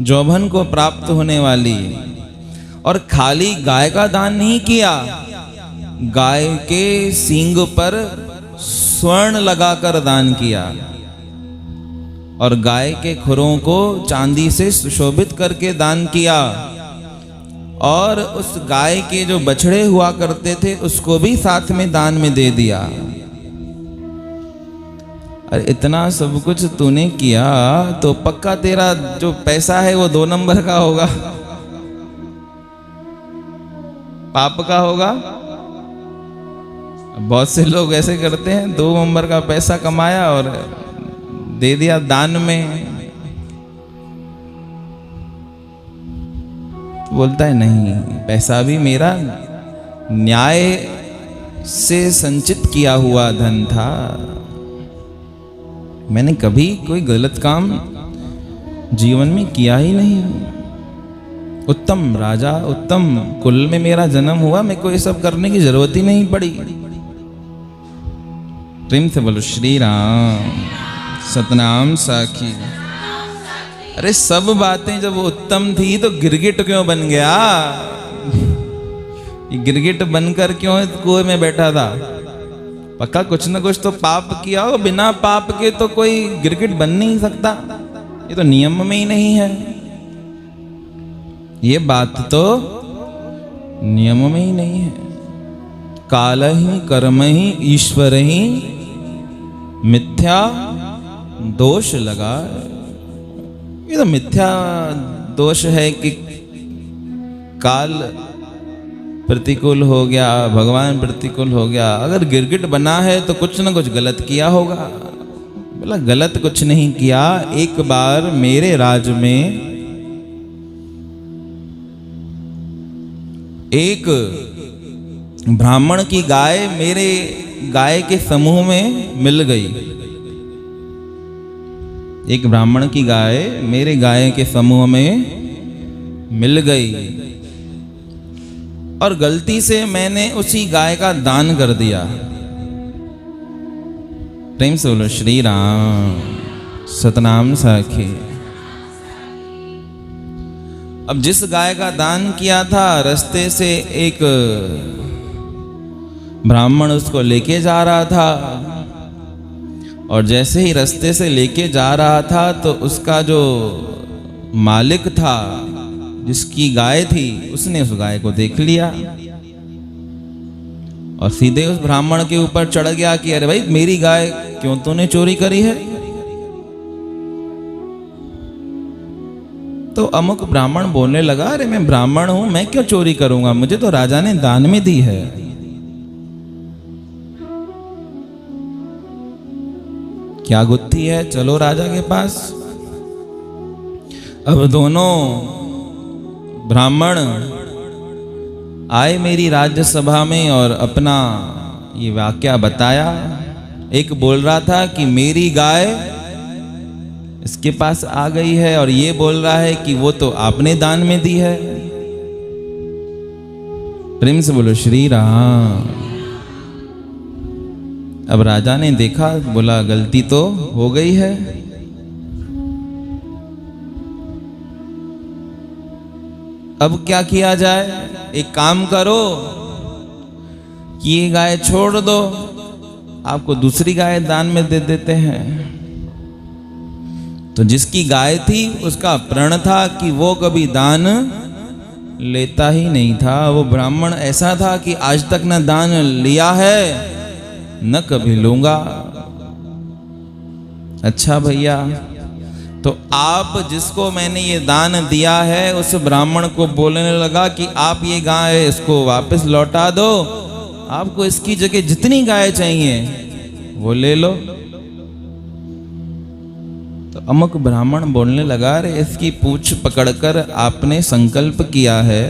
जौभन को प्राप्त होने वाली। और खाली गाय का दान नहीं किया, गाय के सींग पर स्वर्ण लगाकर दान किया और गाय के खुरों को चांदी से सुशोभित करके दान किया और उस गाय के जो बछड़े हुआ करते थे उसको भी साथ में दान में दे दिया। अरे इतना सब कुछ तूने किया तो पक्का तेरा जो पैसा है वो 2 नंबर का होगा, पाप का होगा। बहुत से लोग ऐसे करते हैं, 2 नंबर का पैसा कमाया और दे दिया दान में। तो बोलता है नहीं, पैसा भी मेरा न्याय से संचित किया हुआ धन था, मैंने कभी कोई गलत काम जीवन में किया ही नहीं। उत्तम राजा, उत्तम कुल में मेरा जन्म हुआ, मेरे को ये सब करने की जरूरत ही नहीं पड़ी। प्रेम से बोलो श्री राम। सतनाम साखी। अरे सब बातें जब उत्तम थी तो गिरगिट क्यों बन गया? गिरगिट बनकर क्यों कुएं में बैठा था? पक्का कुछ न कुछ तो पाप किया हो, बिना पाप के तो कोई गिरगिट बन नहीं सकता, ये तो नियम में ही नहीं है। ये बात तो नियम में ही नहीं है। काल ही कर्म ही ईश्वर ही मिथ्या दोष लगा। ये तो मिथ्या दोष है कि काल प्रतिकूल हो गया, भगवान प्रतिकूल हो गया। अगर गिरगिट बना है तो कुछ ना कुछ गलत किया होगा। बोला गलत कुछ नहीं किया। एक बार मेरे राज में एक ब्राह्मण की गाय मेरे गाय के समूह में मिल गई। एक ब्राह्मण की गाय मेरे गाय के समूह में मिल गई और गलती से मैंने उसी गाय का दान कर दिया। प्रेम से बोलो श्री राम। सतनाम साखी। अब जिस गाय का दान किया था रास्ते से एक ब्राह्मण उसको लेके जा रहा था और जैसे ही रास्ते से लेके जा रहा था तो उसका जो मालिक था, जिसकी गाय थी, उसने उस गाय को देख लिया और सीधे उस ब्राह्मण के ऊपर चढ़ गया कि अरे भाई मेरी गाय क्यों तूने चोरी करी है? तो अमुक ब्राह्मण बोलने लगा, अरे मैं ब्राह्मण हूं, मैं क्यों चोरी करूंगा, मुझे तो राजा ने दान में दी है। क्या गुत्थी है, चलो राजा के पास। अब दोनों ब्राह्मण आए मेरी राज्यसभा में और अपना ये वाकया बताया। एक बोल रहा था कि मेरी गाय इसके पास आ गई है और ये बोल रहा है कि वो तो आपने दान में दी है। प्रेम से बोलो श्री राम। अब राजा ने देखा, बोला गलती तो हो गई है। अब क्या किया जाए? एक काम करो कि ये गाय छोड़ दो, आपको दूसरी गाय दान में दे देते हैं। तो जिसकी गाय थी उसका प्रण था कि वो कभी दान लेता ही नहीं था। वो ब्राह्मण ऐसा था कि आज तक न दान लिया है न कभी लूंगा। अच्छा भैया, तो आप जिसको मैंने ये दान दिया है उस ब्राह्मण को बोलने लगा कि आप ये गाय इसको वापस लौटा दो, आपको इसकी जगह जितनी गाय चाहिए वो ले लो। तो अमुक ब्राह्मण बोलने लगा, अरे इसकी पूंछ पकड़कर आपने संकल्प किया है,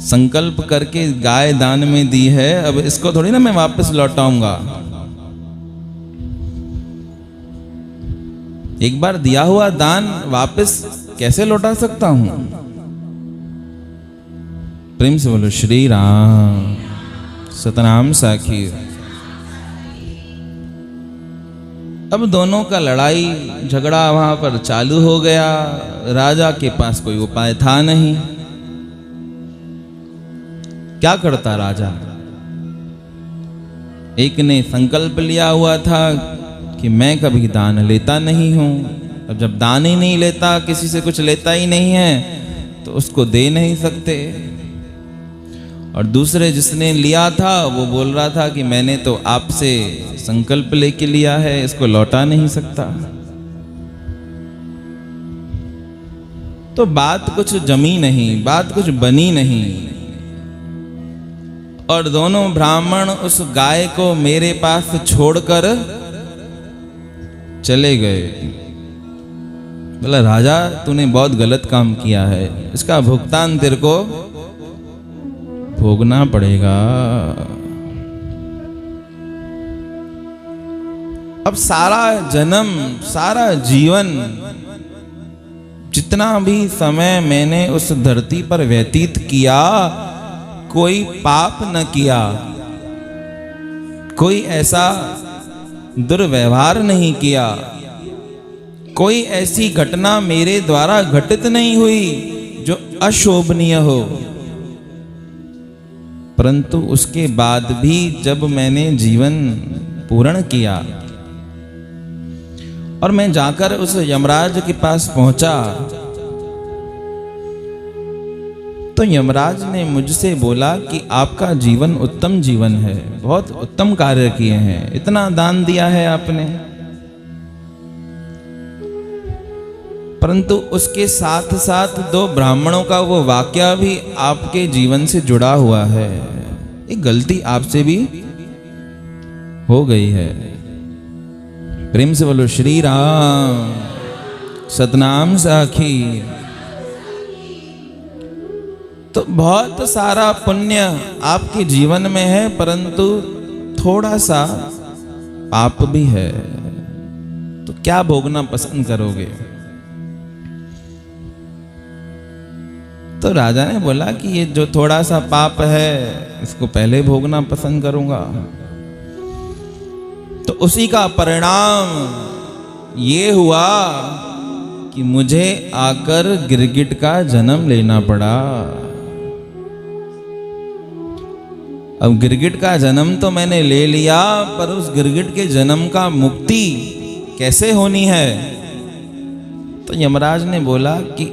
संकल्प करके गाय दान में दी है, अब इसको थोड़ी ना मैं वापस लौटाऊंगा। एक बार दिया हुआ दान वापस कैसे लौटा सकता हूं? प्रेम से बोलो श्री राम, सतनाम साखी। अब दोनों का लड़ाई झगड़ा वहां पर चालू हो गया। राजा के पास कोई उपाय था नहीं। क्या करता राजा? एक ने संकल्प लिया हुआ था कि मैं कभी दान लेता नहीं हूं। अब जब दान ही नहीं लेता, किसी से कुछ लेता ही नहीं है, तो उसको दे नहीं सकते। और दूसरे जिसने लिया था वो बोल रहा था कि मैंने तो आपसे संकल्प लेके लिया है, इसको लौटा नहीं सकता। तो बात कुछ जमी नहीं, बात कुछ बनी नहीं। और दोनों ब्राह्मण उस गाय को मेरे पास छोड़कर चले गए। बोला राजा, तूने बहुत गलत काम किया है, इसका भुगतान तेरे को भोगना पड़ेगा। अब सारा जन्म, सारा जीवन, जितना भी समय मैंने उस धरती पर व्यतीत किया, कोई पाप न किया, कोई ऐसा दुर्व्यवहार नहीं किया, कोई ऐसी घटना मेरे द्वारा घटित नहीं हुई जो अशोभनीय हो। परंतु उसके बाद भी जब मैंने जीवन पूर्ण किया और मैं जाकर उस यमराज के पास पहुंचा, तो यमराज ने मुझसे बोला कि आपका जीवन उत्तम जीवन है, बहुत उत्तम कार्य किए हैं, इतना दान दिया है आपने। परंतु उसके साथ साथ दो ब्राह्मणों का वो वाकया भी आपके जीवन से जुड़ा हुआ है। एक गलती आपसे भी हो गई है। प्रेम से बोलो श्री राम, सतनाम साखी। तो बहुत सारा पुण्य आपके जीवन में है, परंतु थोड़ा सा पाप भी है। तो क्या भोगना पसंद करोगे? तो राजा ने बोला कि ये जो थोड़ा सा पाप है इसको पहले भोगना पसंद करूंगा। तो उसी का परिणाम ये हुआ कि मुझे आकर गिरगिट का जन्म लेना पड़ा। अब गिरगिट का जन्म तो मैंने ले लिया, पर उस गिरगिट के जन्म का मुक्ति कैसे होनी है? तो यमराज ने बोला कि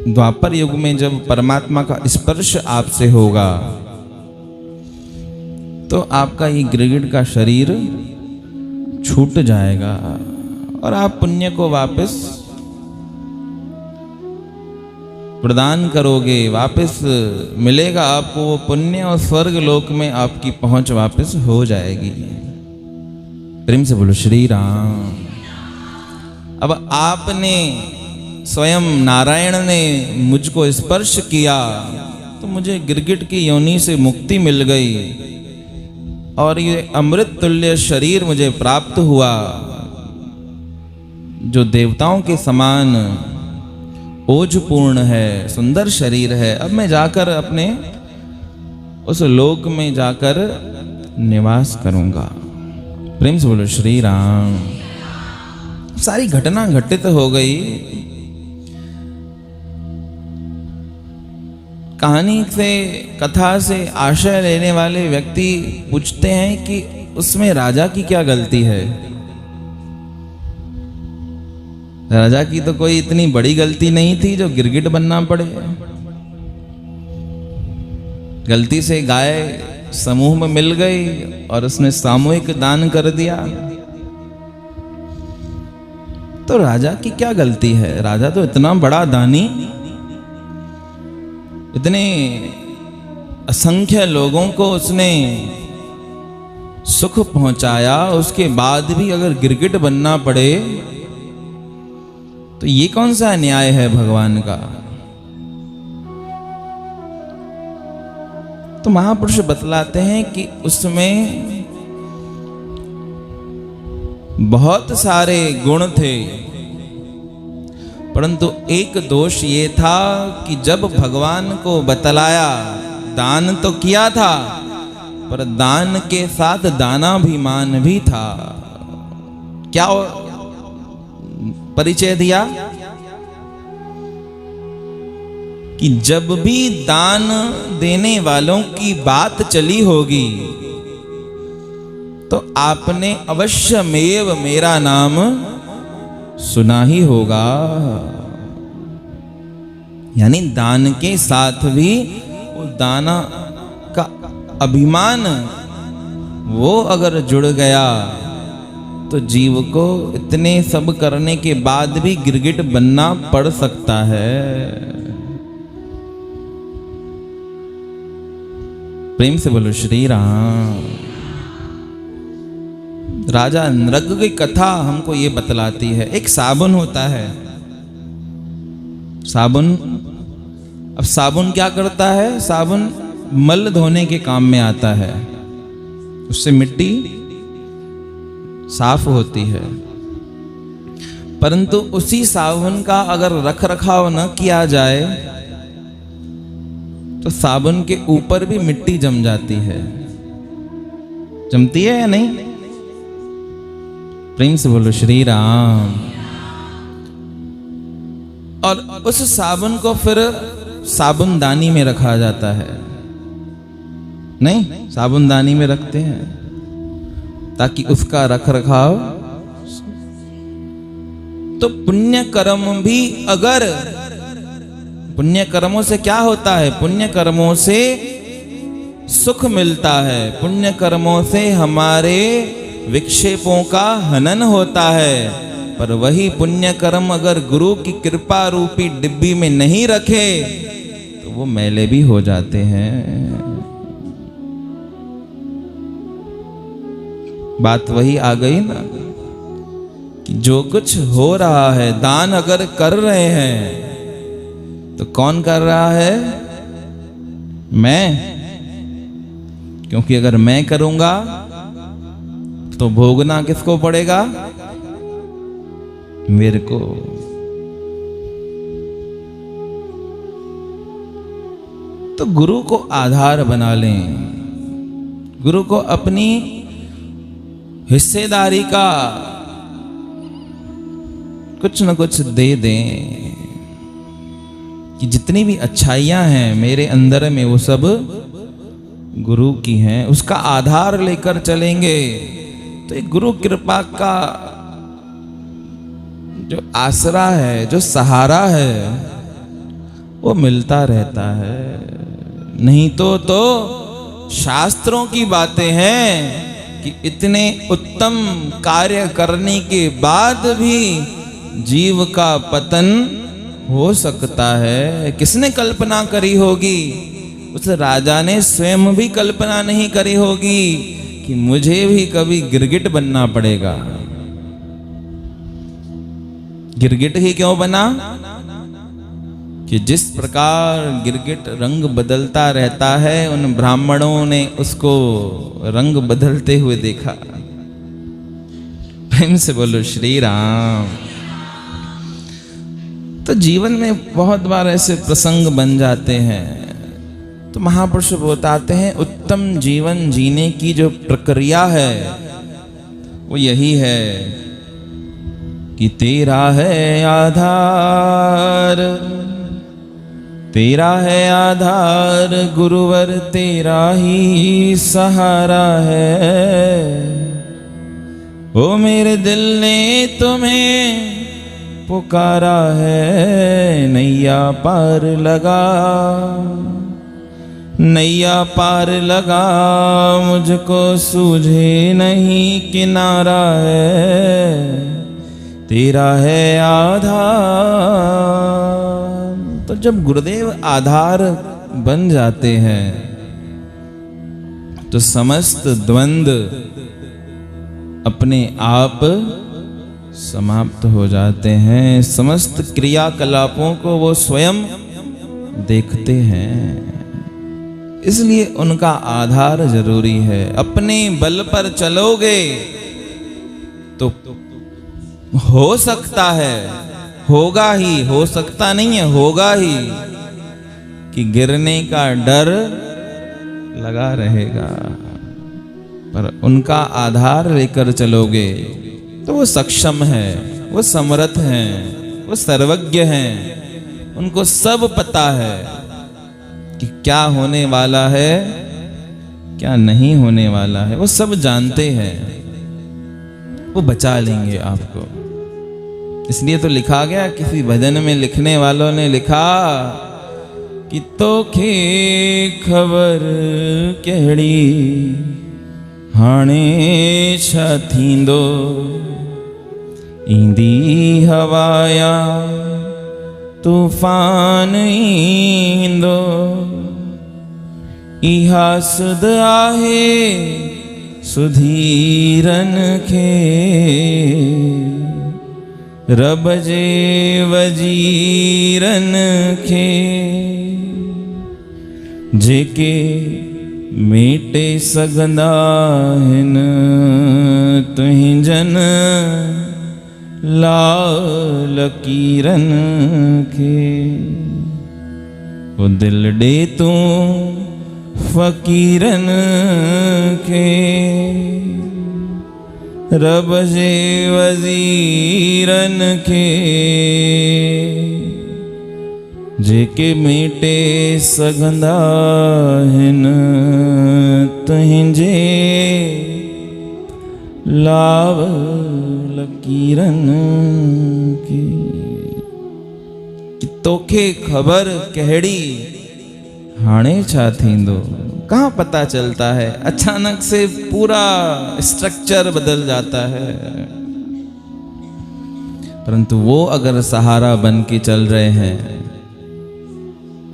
द्वापर युग में जब परमात्मा का स्पर्श आपसे होगा तो आपका ये गिरगिट का शरीर छूट जाएगा और आप पुण्य को वापस प्रदान करोगे, वापस मिलेगा आपको वो पुण्य और स्वर्ग लोक में आपकी पहुंच वापस हो जाएगी। प्रेम से बोलो श्री राम। अब आपने स्वयं नारायण ने मुझको स्पर्श किया तो मुझे गिरगिट की योनि से मुक्ति मिल गई और ये अमृत तुल्य शरीर मुझे प्राप्त हुआ, जो देवताओं के समान ओजपूर्ण है, सुंदर शरीर है। अब मैं जाकर अपने उस लोक में जाकर निवास करूंगा। प्रेम से बोलो श्री राम। सारी घटना घटित हो गई। कहानी से, कथा से आशय लेने वाले व्यक्ति पूछते हैं कि उसमें राजा की क्या गलती है। राजा की तो कोई इतनी बड़ी गलती नहीं थी जो गिरगिट बनना पड़े। गलती से गाय समूह में मिल गई और उसने सामूहिक दान कर दिया, तो राजा की क्या गलती है। राजा तो इतना बड़ा दानी, इतने असंख्य लोगों को उसने सुख पहुंचाया, उसके बाद भी अगर गिरगिट बनना पड़े तो ये कौन सा न्याय है भगवान का। तो महापुरुष बतलाते हैं कि उसमें बहुत सारे गुण थे, परंतु एक दोष ये था कि जब भगवान को बतलाया, दान तो किया था पर दान के साथ दानाभिमान भी था। क्या परिचय दिया कि जब भी दान देने वालों की बात चली होगी तो आपने अवश्यमेव मेरा नाम सुना ही होगा। यानी दान के साथ भी वो दाना का अभिमान वो अगर जुड़ गया तो जीव को इतने सब करने के बाद भी गिरगिट बनना पड़ सकता है। प्रेम से बोलो श्री राम। राजा नृग की कथा हमको ये बतलाती है। एक साबुन होता है, साबुन, अब साबुन क्या करता है, साबुन मल धोने के काम में आता है, उससे मिट्टी साफ होती है। परंतु उसी साबुन का अगर रख रखाव न किया जाए तो साबुन के ऊपर भी मिट्टी जम जाती है। जमती है या नहीं? प्रेम से बोलो श्री राम। और उस साबुन को फिर साबुनदानी में रखा जाता है, नहीं, साबुनदानी में रखते हैं ताकि उसका रख रखाव। तो पुण्य कर्म भी, अगर पुण्य कर्मों से क्या होता है, पुण्य कर्मों से सुख मिलता है, पुण्य कर्मों से हमारे विक्षेपों का हनन होता है। पर वही पुण्य कर्म अगर गुरु की कृपा रूपी डिब्बी में नहीं रखे तो वो मैले भी हो जाते हैं। बात वही आ गई ना कि जो कुछ हो रहा है, दान अगर कर रहे हैं तो कौन कर रहा है? मैं। क्योंकि अगर मैं करूंगा तो भोगना किसको पड़ेगा? मेरे को। तो गुरु को आधार बना लें, गुरु को अपनी हिस्सेदारी का कुछ न कुछ दे दें कि जितनी भी अच्छाइयां हैं मेरे अंदर में वो सब गुरु की हैं। उसका आधार लेकर चलेंगे तो एक गुरु कृपा का जो आसरा है, जो सहारा है, वो मिलता रहता है। नहीं तो शास्त्रों की बातें हैं कि इतने उत्तम कार्य करने के बाद भी जीव का पतन हो सकता है। किसने कल्पना करी होगी? उस राजा ने स्वयं भी कल्पना नहीं करी होगी कि मुझे भी कभी गिरगिट बनना पड़ेगा। गिरगिट ही क्यों बना? कि जिस प्रकार गिरगिट रंग बदलता रहता है, उन ब्राह्मणों ने उसको रंग बदलते हुए देखा। प्रेम से बोलो श्री राम। तो जीवन में बहुत बार ऐसे प्रसंग बन जाते हैं तो महापुरुष बताते हैं उत्तम जीवन जीने की जो प्रक्रिया है वो यही है कि तेरा है आधार, तेरा है आधार गुरुवर, तेरा ही सहारा है। ओ मेरे दिल ने तुम्हें पुकारा है, नैया पार लगा, नैया पार लगा, मुझको सूझे नहीं किनारा है, तेरा है आधार। तो जब गुरुदेव आधार बन जाते हैं तो समस्त द्वंद अपने आप समाप्त हो जाते हैं, समस्त क्रियाकलापों को वो स्वयं देखते हैं। इसलिए उनका आधार जरूरी है। अपने बल पर चलोगे तो हो सकता है, होगा ही, हो सकता नहीं है, होगा ही कि गिरने का डर लगा रहेगा, पर उनका आधार लेकर चलोगे तो वो सक्षम है, वो समर्थ हैं, वो सर्वज्ञ हैं, उनको सब पता है कि क्या होने वाला है, क्या नहीं होने वाला है, वो सब जानते हैं, वो बचा लेंगे आपको। इसलिए तो लिखा गया, किसी भजन में लिखने वालों ने लिखा कि तोखे खबर कहड़ी हाणे छा थींदो, ईंदी हवाया तूफान ईंदो, इहा सुध आहे सुधीरन खे, रब जे वजीरन खे, जेके मेटे सघंदा हिन तुंहिंजन लाल लकीरन खे, ओ दिल ॾे तूं फ़कीरन खे, रब जे वज़ीरन खे, जेके मेटे सघंदा हिन तुंहिंजे लाव लकीरन खे। कि तोखे ख़बर कहिड़ी हाणे छा थींदो, कहाँ पता चलता है, अचानक से पूरा स्ट्रक्चर बदल जाता है। परंतु वो अगर सहारा बन के चल रहे हैं,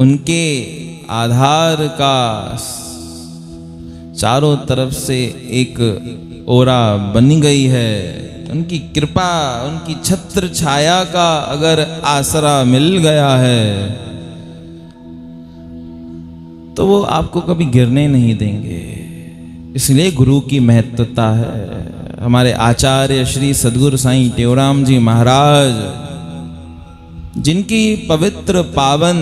उनके आधार का चारों तरफ से एक ओरा बनी गई है, उनकी कृपा, उनकी छत्र छाया का अगर आसरा मिल गया है तो वो आपको कभी गिरने नहीं देंगे। इसलिए गुरु की महत्वता है। हमारे आचार्य श्री सद्गुरु साईं टेवराम जी महाराज, जिनकी पवित्र पावन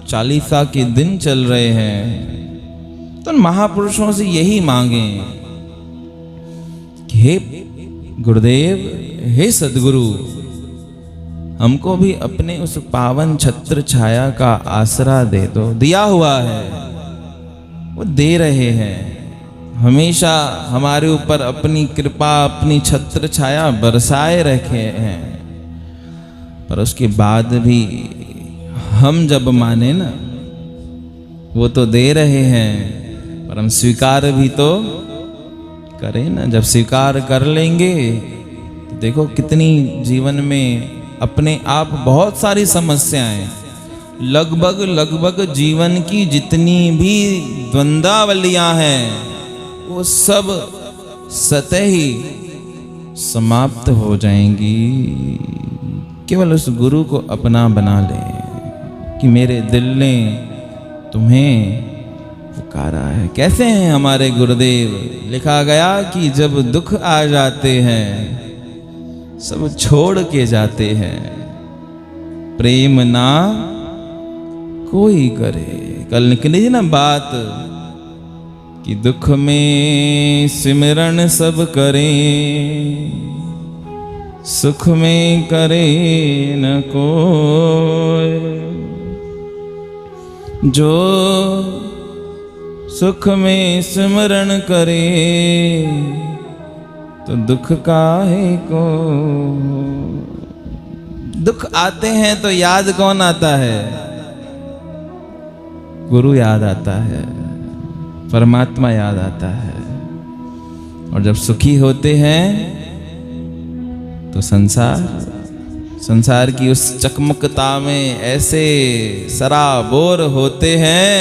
चालीसा के दिन चल रहे हैं, तो महापुरुषों से यही मांगे कि हे गुरुदेव, हे सद्गुरु, हमको भी अपने उस पावन छत्र छाया का आसरा दे दो। दिया हुआ है, वो दे रहे हैं, हमेशा हमारे ऊपर अपनी कृपा, अपनी छत्र छाया बरसाए रखे हैं। पर उसके बाद भी हम जब माने ना, वो तो दे रहे हैं, पर हम स्वीकार भी तो करें ना। जब स्वीकार कर लेंगे तो देखो कितनी जीवन में अपने आप बहुत सारी समस्याएं, लगभग जीवन की जितनी भी द्वंद्वावलियां हैं, वो सब सतही समाप्त हो जाएंगी। केवल उस गुरु को अपना बना ले कि मेरे दिल ने तुम्हें पुकारा है। कैसे हैं हमारे गुरुदेव? लिखा गया कि जब दुख आ जाते हैं सब छोड़ के जाते हैं, प्रेम ना कोई करे। कल निकली थी ना बात कि दुख में सिमरन सब करें, सुख में करे न कोई। जो सुख में सिमरन करे तो दुख काहे को। दुख आते हैं तो याद कौन आता है? गुरु याद आता है, परमात्मा याद आता है। और जब सुखी होते हैं तो संसार की उस चकमकता में ऐसे सराबोर होते हैं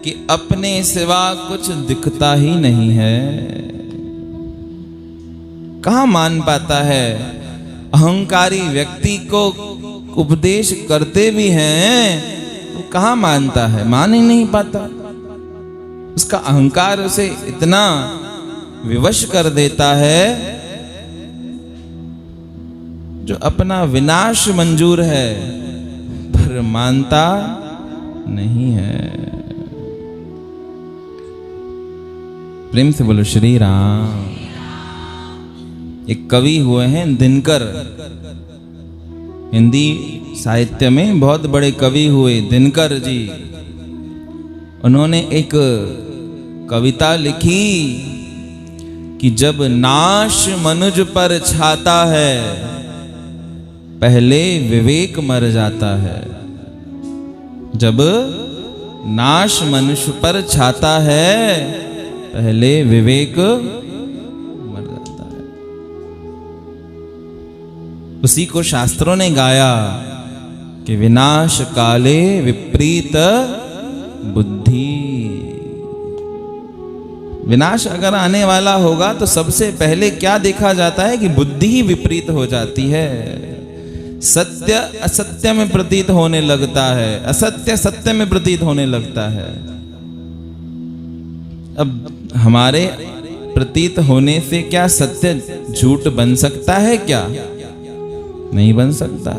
कि अपने सिवा कुछ दिखता ही नहीं है। कहाँ मान पाता है? अहंकारी व्यक्ति को उपदेश करते भी हैं तो कहाँ मानता है? मान ही नहीं पाता। उसका अहंकार उसे इतना विवश कर देता है जो अपना विनाश मंजूर है पर मानता नहीं है। प्रेम से बोलो श्री राम। एक कवि हुए हैं दिनकर, हिंदी साहित्य में बहुत बड़े कवि हुए दिनकर जी। उन्होंने एक कविता लिखी कि जब नाश मनुज पर छाता है पहले विवेक मर जाता है। जब नाश मनुष्य पर छाता है पहले विवेक मर जाता है। उसी को शास्त्रों ने गाया कि विनाश काले विपरीत बुद्धि। विनाश अगर आने वाला होगा तो सबसे पहले क्या देखा जाता है कि बुद्धि ही विपरीत हो जाती है। सत्य असत्य में प्रतीत होने लगता है, असत्य सत्य में प्रतीत होने लगता है। अब हमारे प्रतीत होने से क्या सत्य झूठ बन सकता है? क्या नहीं बन सकता।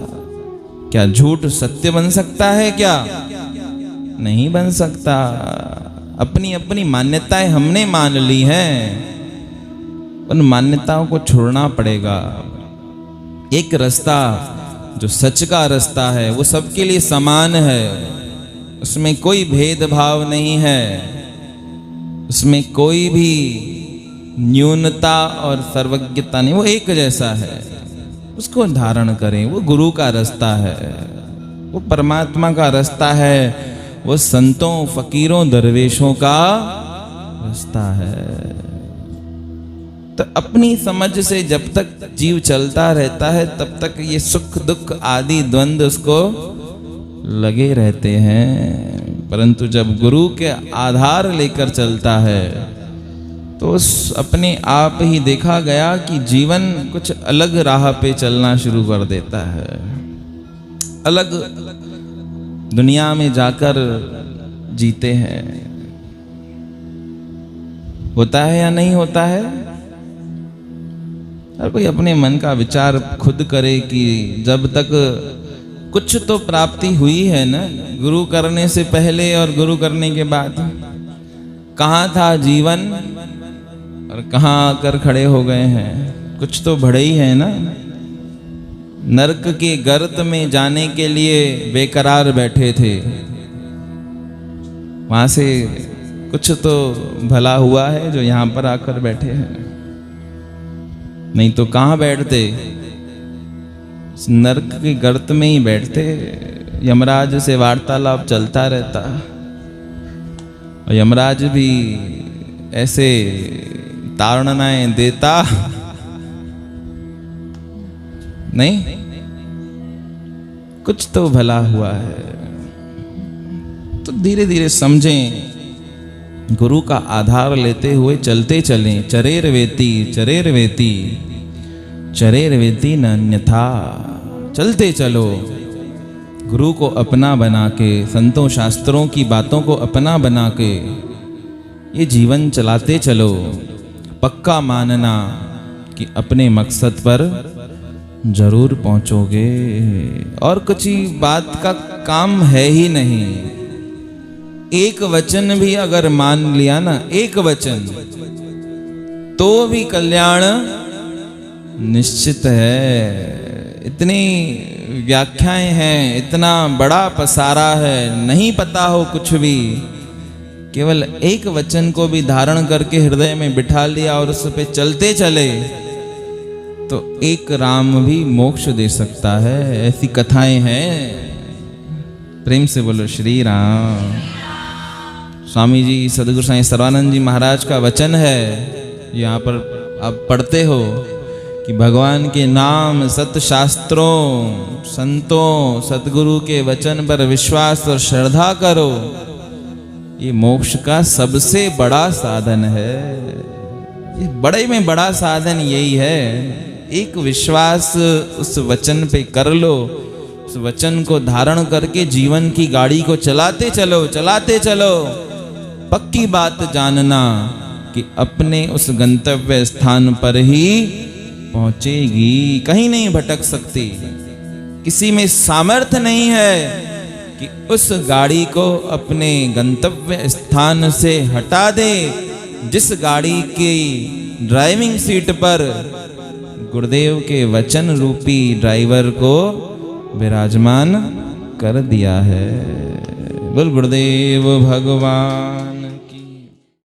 क्या झूठ सत्य बन सकता है? क्या नहीं बन सकता। अपनी अपनी मान्यताएं हमने मान ली हैं, उन मान्यताओं को छोड़ना पड़ेगा। एक रास्ता जो सच का रास्ता है वो सबके लिए समान है, उसमें कोई भेदभाव नहीं है, उसमें कोई भी न्यूनता और सर्वज्ञता नहीं, वो एक जैसा है। उसको धारण करें। वो गुरु का रास्ता है, वो परमात्मा का रास्ता है, वो संतों फकीरों दरवेशों का रास्ता है। तो अपनी समझ से जब तक जीव चलता रहता है तब तक ये सुख दुख आदि द्वंद्व उसको लगे रहते हैं। परंतु जब गुरु के आधार लेकर चलता है तो उस अपने आप ही देखा गया कि जीवन कुछ अलग राह पे चलना शुरू कर देता है। अलग दुनिया में जाकर जीते हैं। होता है या नहीं होता है? हर कोई अपने मन का विचार खुद करे कि जब तक कुछ तो प्राप्ति हुई है ना, गुरु करने से पहले और गुरु करने के बाद कहाँ था जीवन और कहाँ आकर खड़े हो गए हैं। कुछ तो बढ़े ही है ना। नरक के गर्त में जाने के लिए बेकरार बैठे थे, वहां से कुछ तो भला हुआ है जो यहाँ पर आकर बैठे हैं। नहीं तो कहाँ बैठते? नरक के गर्त में ही बैठते। यमराज से वार्तालाप चलता रहता और यमराज भी ऐसे ताड़नाएं देता नहीं, कुछ तो भला हुआ है। तो धीरे धीरे समझें, गुरु का आधार लेते हुए चलते चलें। चरेर वेती चरेर वेती चरेर वेती न अन्यथा। चलते चलो, गुरु को अपना बना के, संतों शास्त्रों की बातों को अपना बना के ये जीवन चलाते चलो। पक्का मानना कि अपने मकसद पर जरूर पहुंचोगे। और कुछ ही बात का काम है ही नहीं। एक वचन भी अगर मान लिया ना, एक वचन, तो भी कल्याण निश्चित है। इतनी व्याख्याएं हैं, इतना बड़ा पसारा है, नहीं पता हो कुछ भी, केवल एक वचन को भी धारण करके हृदय में बिठा लिया और उस पे चलते चले तो एक राम भी मोक्ष दे सकता है। ऐसी कथाएं हैं। प्रेम से बोलो श्री राम। स्वामी जी सदगुरु साईं सर्वानंद जी महाराज का वचन है, यहाँ पर आप पढ़ते हो कि भगवान के नाम, सत शास्त्रों, संतों, सतगुरु के वचन पर विश्वास और श्रद्धा करो, ये मोक्ष का सबसे बड़ा साधन है। ये बड़े में बड़ा साधन यही है। एक विश्वास उस वचन पे कर लो, उस वचन को धारण करके जीवन की गाड़ी को चलाते चलो, चलाते चलो। पक्की बात जानना कि अपने उस गंतव्य स्थान पर ही पहुंचेगी, कहीं नहीं भटक सकती। किसी में सामर्थ्य नहीं है कि उस गाड़ी को अपने गंतव्य स्थान से हटा दे। जिस गाड़ी की ड्राइविंग सीट पर गुरुदेव के वचन रूपी ड्राइवर को विराजमान कर दिया है। बोल गुरुदेव भगवान